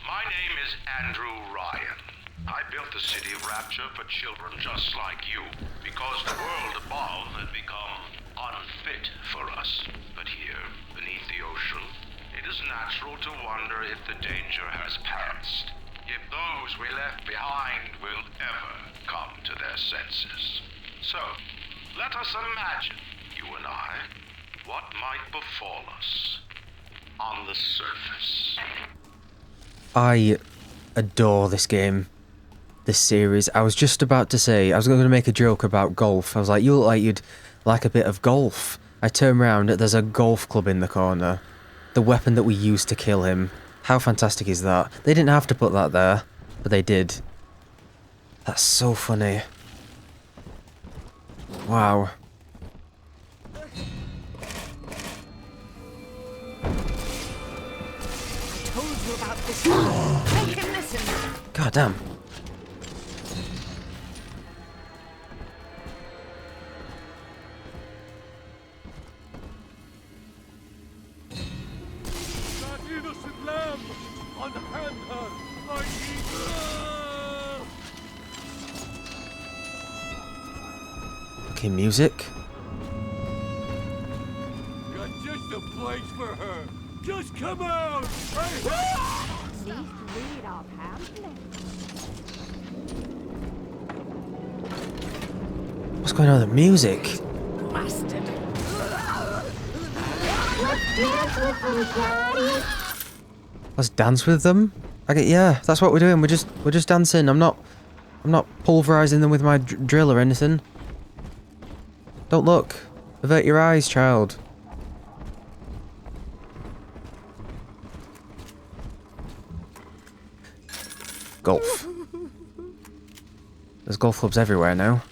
My name is Andrew Ryan. I built the city of Rapture for children just like you, because the world above had become unfit for us. But here, beneath the ocean, it is natural to wonder if the danger has passed. If those we left behind will ever come to their senses. So, let us imagine, you and I, what might befall us on the surface. I adore this game. This series. I was just about to say, I was going to make a joke about golf. I was like, you look like you'd like a bit of golf. I turn around, there's a golf club in the corner. The weapon that we used to kill him. How fantastic is that? They didn't have to put that there, but they did. That's so funny. Wow. Told you about this. Make him listen. God damn. That innocent lamb! Unhand her! I need her! Okay, music. Got just a place for her! Just come out! Please read our pamphlet. What's going on with the music? Bastard. Let's dance with them? Yeah, that's what we're doing. We're just dancing. I'm not pulverizing them with my drill or anything. Don't look. Avert your eyes, child. Golf. There's golf clubs everywhere now.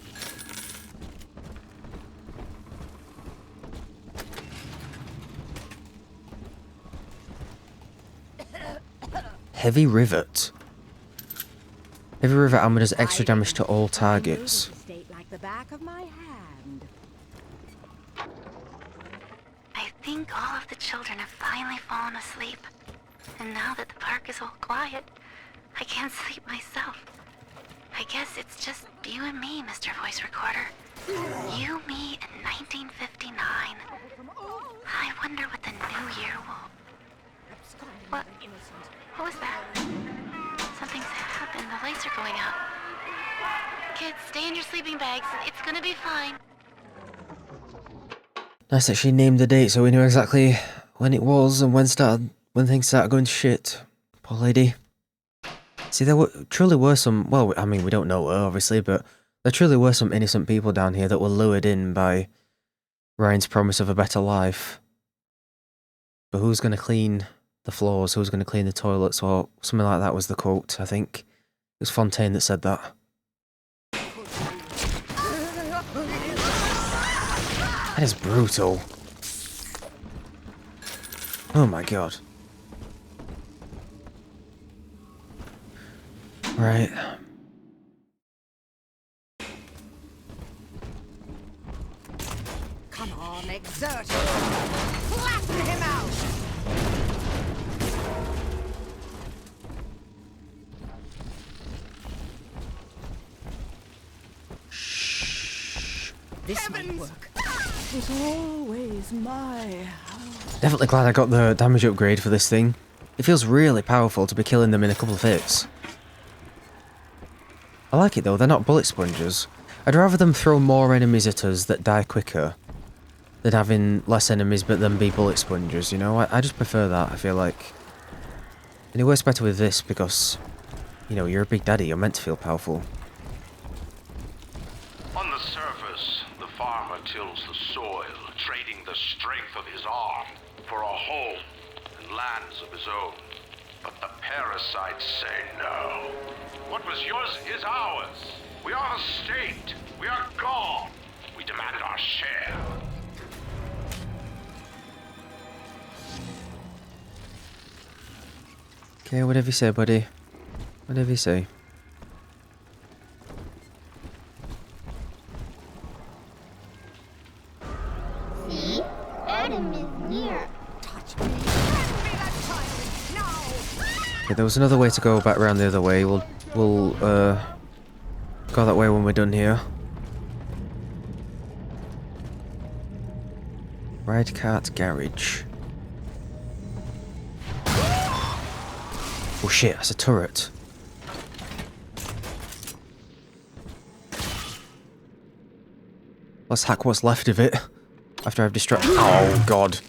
Heavy rivet. Heavy rivet ammo does extra damage to all targets. Like the back of my hand. I think all of the children have finally fallen asleep. And now that the park is all quiet, I can't sleep myself. I guess it's just you and me, Mr. Voice Recorder. You, me, in 1959. I wonder what the new year will... What? What was that? Something's happened. The lights are going out. Kids, stay in your sleeping bags. It's gonna be fine. Nice that she named the date so we knew exactly when it was and when things started going to shit. Poor lady. See, there truly were some, well, I mean, we don't know her, obviously, but there truly were some innocent people down here that were lured in by Ryan's promise of a better life. But who's going to clean the floors? Who's going to clean the toilets? Or something like that was the quote, I think. It was Fontaine that said that. That is brutal. Oh my god. Right. Come on, exert it. Flatten him out. This might work. It was always my house. Definitely glad I got the damage upgrade for this thing. It feels really powerful to be killing them in a couple of hits. I like it though, they're not bullet sponges. I'd rather them throw more enemies at us that die quicker than having less enemies but then be bullet sponges, you know? I just prefer that, I feel like. And it works better with this because, you know, you're a big daddy, you're meant to feel powerful. On the surface, the farmer tills the soil, trading the strength of his arm for a home and lands of his own. But the parasites say no. What was yours is ours. We are the state. We are gone. We demand our share. Okay, whatever you say, buddy. Whatever you say. See? Adam is near. Touch me. Okay, there was another way to go back around the other way. We'll go that way when we're done here. Ride cart garage. Oh shit, that's a turret. Let's hack what's left of it after I've distracted. Oh god.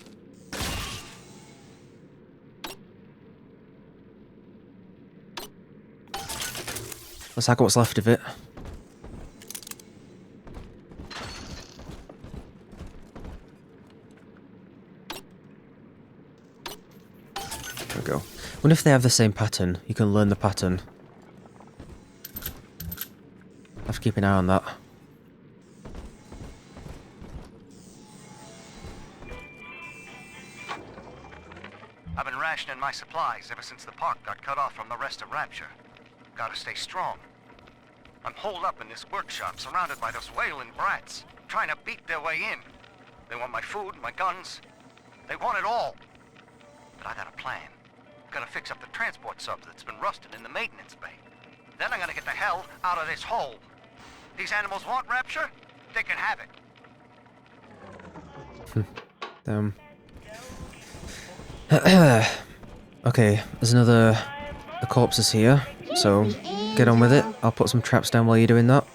Let's hack what's left of it. There we go. Wonder if they have the same pattern. You can learn the pattern. I'll have to keep an eye on that. I've been rationing my supplies ever since the park got cut off from the rest of Rapture. Gotta stay strong. I'm holed up in this workshop, surrounded by those wailing brats, trying to beat their way in. They want my food, my guns. They want it all. But I got a plan. I'm gonna fix up the transport sub that's been rusted in the maintenance bay. Then I'm gonna get the hell out of this hole. These animals want Rapture? They can have it. Okay, there's another... The corpse is here, so get on with it. I'll put some traps down while you're doing that.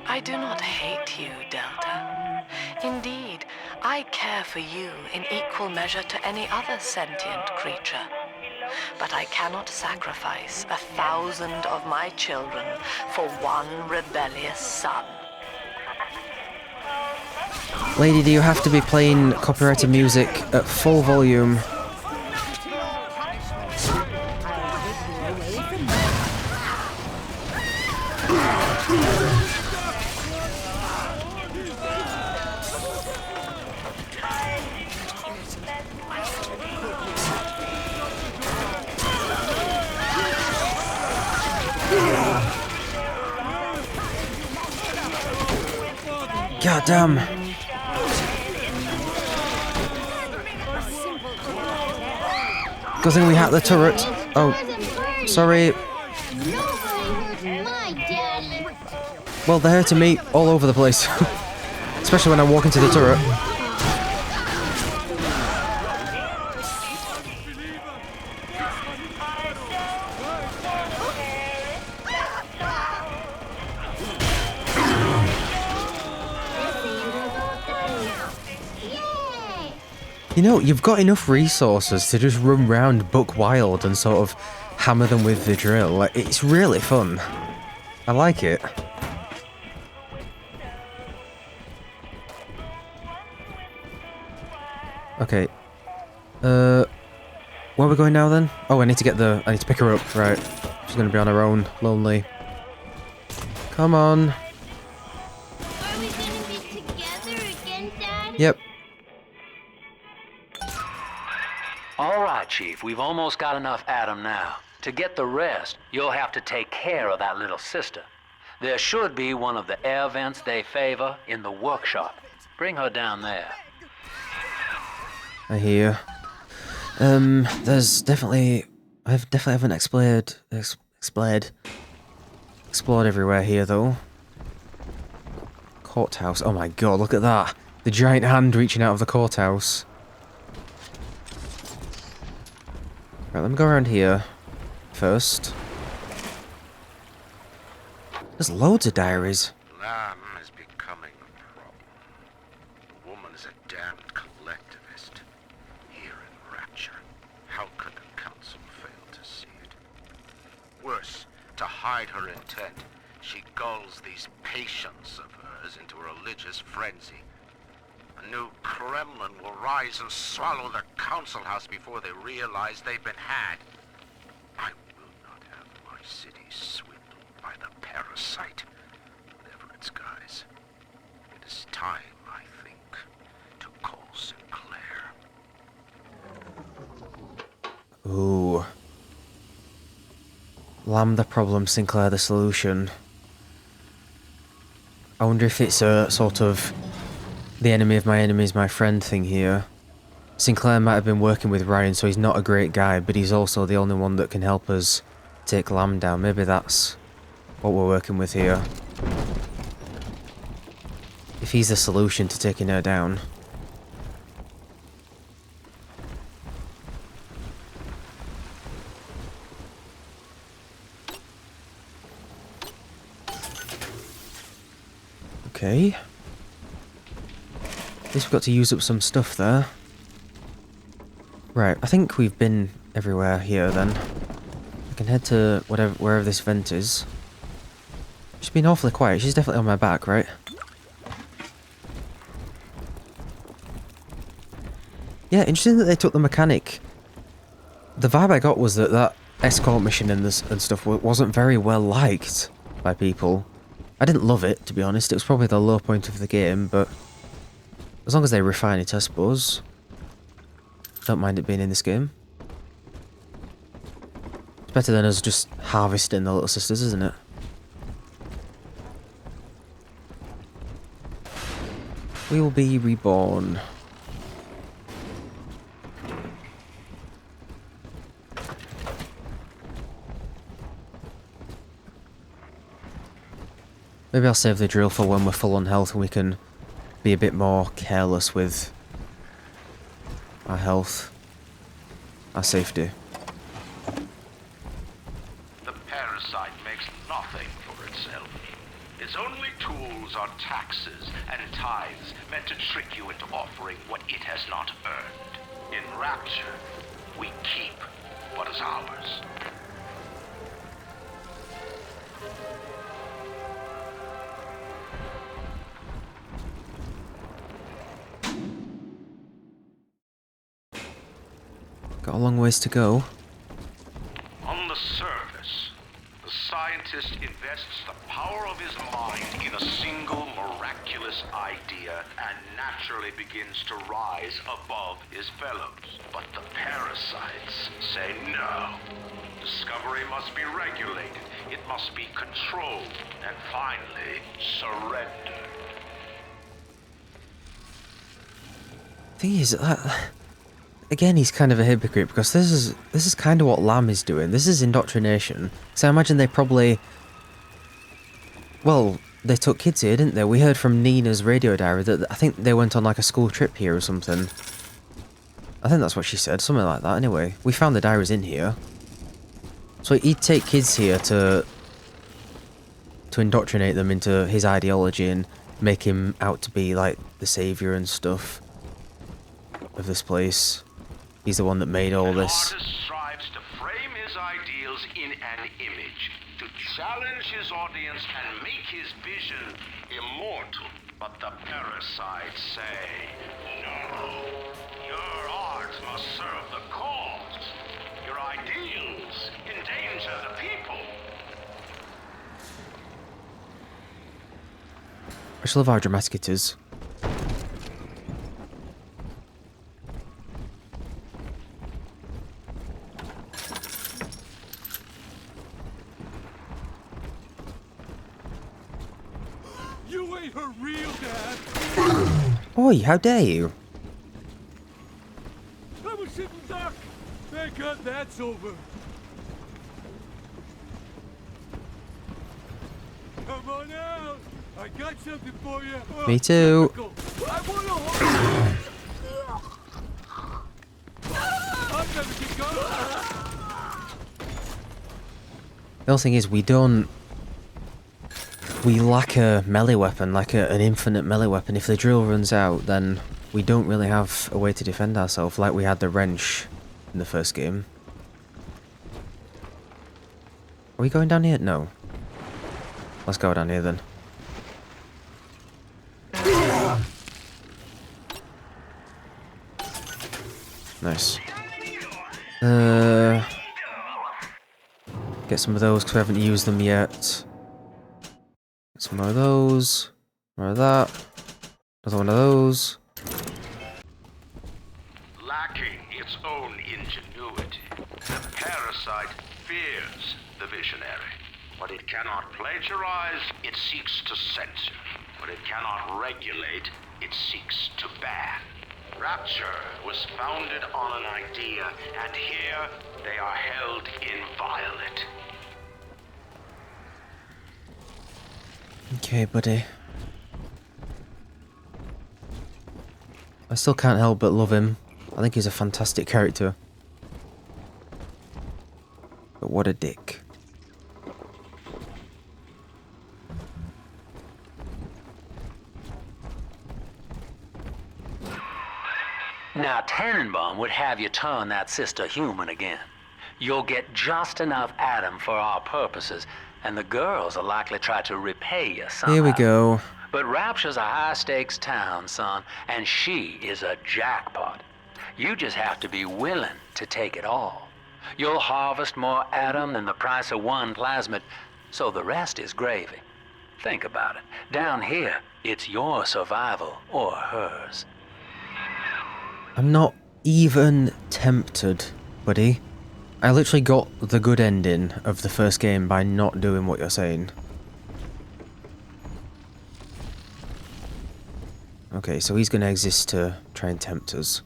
I do not hate you, Delta. Indeed, I care for you in equal measure to any other sentient creature. But I cannot sacrifice 1,000 of my children for one rebellious son. Lady, do you have to be playing copyrighted music at full volume? God damn. Good thing we hacked the turret. Oh, sorry. Well, they're hurting me all over the place. Especially when I walk into the turret. You know, you've got enough resources to just run round buck wild and sort of hammer them with the drill. Like, it's really fun. I like it. Okay. Where are we going now then? Oh, I need to pick her up, right. She's gonna be on her own, lonely. Come on. Are we gonna be together again, Dad? Yep. All right, Chief, we've almost got enough Adam now. To get the rest, you'll have to take care of that little sister. There should be one of the air vents they favor in the workshop. Bring her down there. I hear. There's definitely... I definitely haven't explored everywhere here, though. Courthouse. Oh my god, look at that. The giant hand reaching out of the courthouse. Right, let me go around here first. There's loads of diaries. Lamb is becoming a problem. The woman is a damned collectivist. Here in Rapture, how could the council fail to see it? Worse, to hide her intent, she gulls these patients of hers into a religious frenzy. A new Kremlin will rise and swallow the council house before they realize they've been had. I will not have my city swindled by the parasite, whatever its guise. It is time, I think, to call Sinclair. Ooh. Lamb the problem, Sinclair the solution. I wonder if it's a sort of the enemy of my enemy is my friend thing here. Sinclair might have been working with Ryan, so he's not a great guy, but he's also the only one that can help us take Lamb down. Maybe that's what we're working with here. If he's the solution to taking her down. Okay. At least we've got to use up some stuff there. Right, I think we've been everywhere here then. I can head to wherever this vent is. She's been awfully quiet. She's definitely on my back, right? Yeah, interesting that they took the mechanic. The vibe I got was that that escort mission and stuff wasn't very well liked by people. I didn't love it, to be honest. It was probably the low point of the game, but as long as they refine it, I suppose. Don't mind it being in this game. It's better than us just harvesting the little sisters, isn't it? We will be reborn. Maybe I'll save the drill for when we're full on health and we can be a bit more careless with our health, our safety. The parasite makes nothing for itself. Its only tools are taxes and tithes meant to trick you into offering what it has not earned. In Rapture, we keep what is ours. Got a long ways to go. On the surface, the scientist invests the power of his mind in a single miraculous idea and naturally begins to rise above his fellows. But the parasites say no. Discovery must be regulated, it must be controlled, and finally, surrendered. Thing is, again, he's kind of a hypocrite because this is kind of what Lamb is doing. This is indoctrination. So I imagine they probably, well, they took kids here, didn't they? We heard from Nina's radio diary that I think they went on like a school trip here or something. I think that's what she said, something like that. Anyway, we found the diaries in here. So he'd take kids here to indoctrinate them into his ideology and make him out to be like the savior and stuff of this place. He's the one that made all this. An artist strives to frame his ideals dwells in an image to challenge his audience and make his vision immortal. But the parasites say, no, your art must serve the cause. Your ideals endanger the people. I just love how dramatic it is. You ain't her real dad. Oi, how dare you? I'm a sitting duck. Thank God that's over. Come on out. I got something for you. Me too. I want to hold you. I'm never get going. The only thing is, we lack a melee weapon, like an infinite melee weapon. If the drill runs out, then we don't really have a way to defend ourselves, like we had the wrench in the first game. Are we going down here? No. Let's go down here then. Nice. Get some of those because we haven't used them yet. Get some more of those. More of that. Another one of those. Lacking its own ingenuity, the parasite fears the visionary. What it cannot plagiarize, it seeks to censor. What it cannot regulate, it seeks to ban. Rapture was founded on an idea, and here they are held inviolate. Okay, buddy. I still can't help but love him. I think he's a fantastic character. But what a dick. Now, Tannenbaum would have you turn that sister human again. You'll get just enough Adam for our purposes, and the girls will likely try to repay you somehow. Here we go. But Rapture's a high-stakes town, son, and she is a jackpot. You just have to be willing to take it all. You'll harvest more Adam than the price of one plasmid, so the rest is gravy. Think about it. Down here, it's your survival or hers. I'm not even tempted, buddy. I literally got the good ending of the first game by not doing what you're saying. Okay, so he's going to exist to try and tempt us.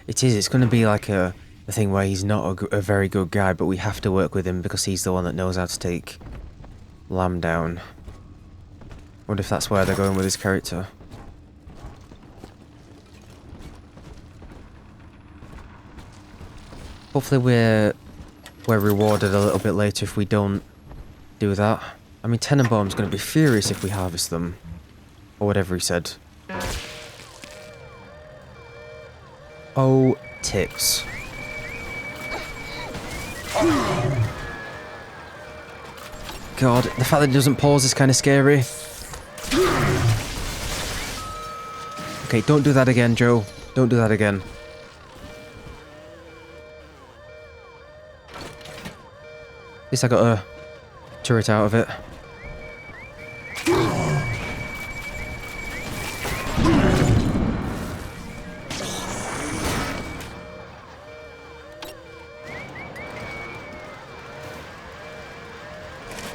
It's going to be like a thing where he's not a very good guy, but we have to work with him because he's the one that knows how to take Lamb down. Wonder if that's where they're going with his character. Hopefully we're rewarded a little bit later if we don't do that. I mean, Tannenbaum's going to be furious if we harvest them. Or whatever he said. Oh, tits. God, the fact that it doesn't pause is kind of scary. Okay, don't do that again, Joe. Don't do that again. At least I got a turret out of it.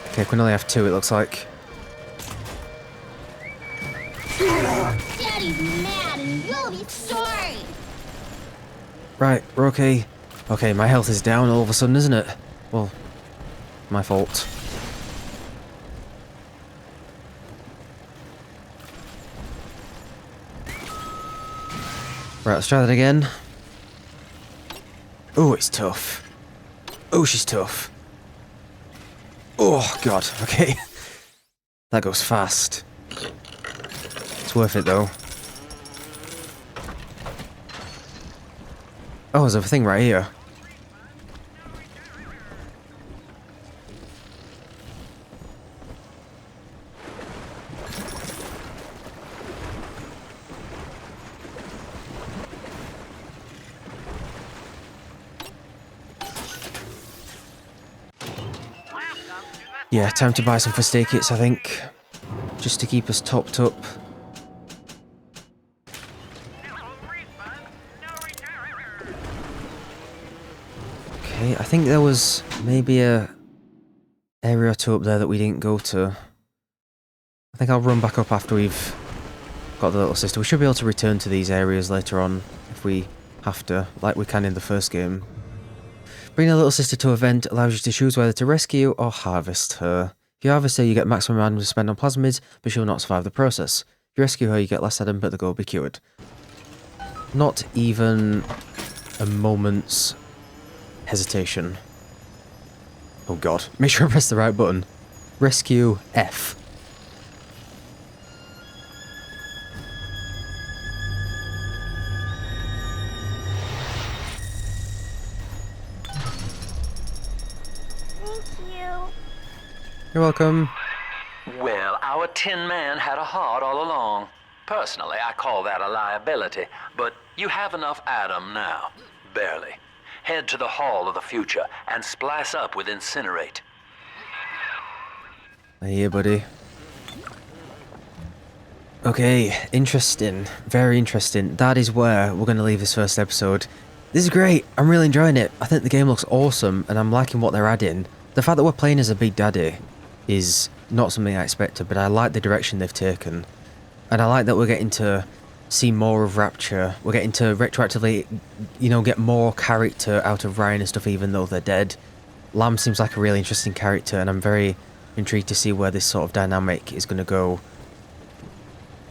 Okay, we can only have two, it looks like. Daddy's mad and you'll be sorry. Right, we're okay. Okay, my health is down all of a sudden, isn't it? Well, my fault. Right, let's try that again. Oh, it's tough. Oh, she's tough. Oh, God, okay. That goes fast. It's worth it, though. Oh, there's a thing right here. Yeah, time to buy some first aid kits, I think. Just to keep us topped up. Okay, I think there was maybe a area or two up there that we didn't go to. I think I'll run back up after we've got the little sister. We should be able to return to these areas later on if we have to, like we can in the first game. Bring a little sister to an event allows you to choose whether to rescue or harvest her. If you harvest her, you get maximum Adam to spend on plasmids, but she will not survive the process. If you rescue her, you get less Adam, but the goal will be cured. Not even a moment's hesitation. Oh god. Make sure I press the right button. Rescue F. You're welcome. Well, our Tin Man had a heart all along. Personally, I call that a liability, but you have enough Adam now. Barely. Head to the Hall of the Future and splice up with Incinerate. I hear, buddy. Okay, interesting. Very interesting. That is where we're going to leave this first episode. This is great. I'm really enjoying it. I think the game looks awesome, and I'm liking what they're adding. The fact that we're playing as a Big Daddy is not something I expected, but I like the direction they've taken. And I like that we're getting to see more of Rapture. We're getting to retroactively, you know, get more character out of Ryan and stuff even though they're dead. Lamb seems like a really interesting character, and I'm very intrigued to see where this sort of dynamic is going to go.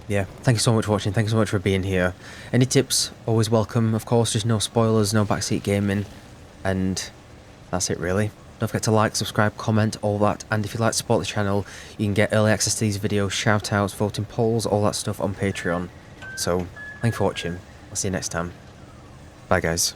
Yeah, thank you so much for watching, thank you so much for being here. Any tips, always welcome, of course, just no spoilers, no backseat gaming, and that's it really. Don't forget to like, subscribe, comment, all that, and if you'd like to support the channel, you can get early access to these videos, shout-outs, voting polls, all that stuff on Patreon. So, thanks for watching, I'll see you next time. Bye guys.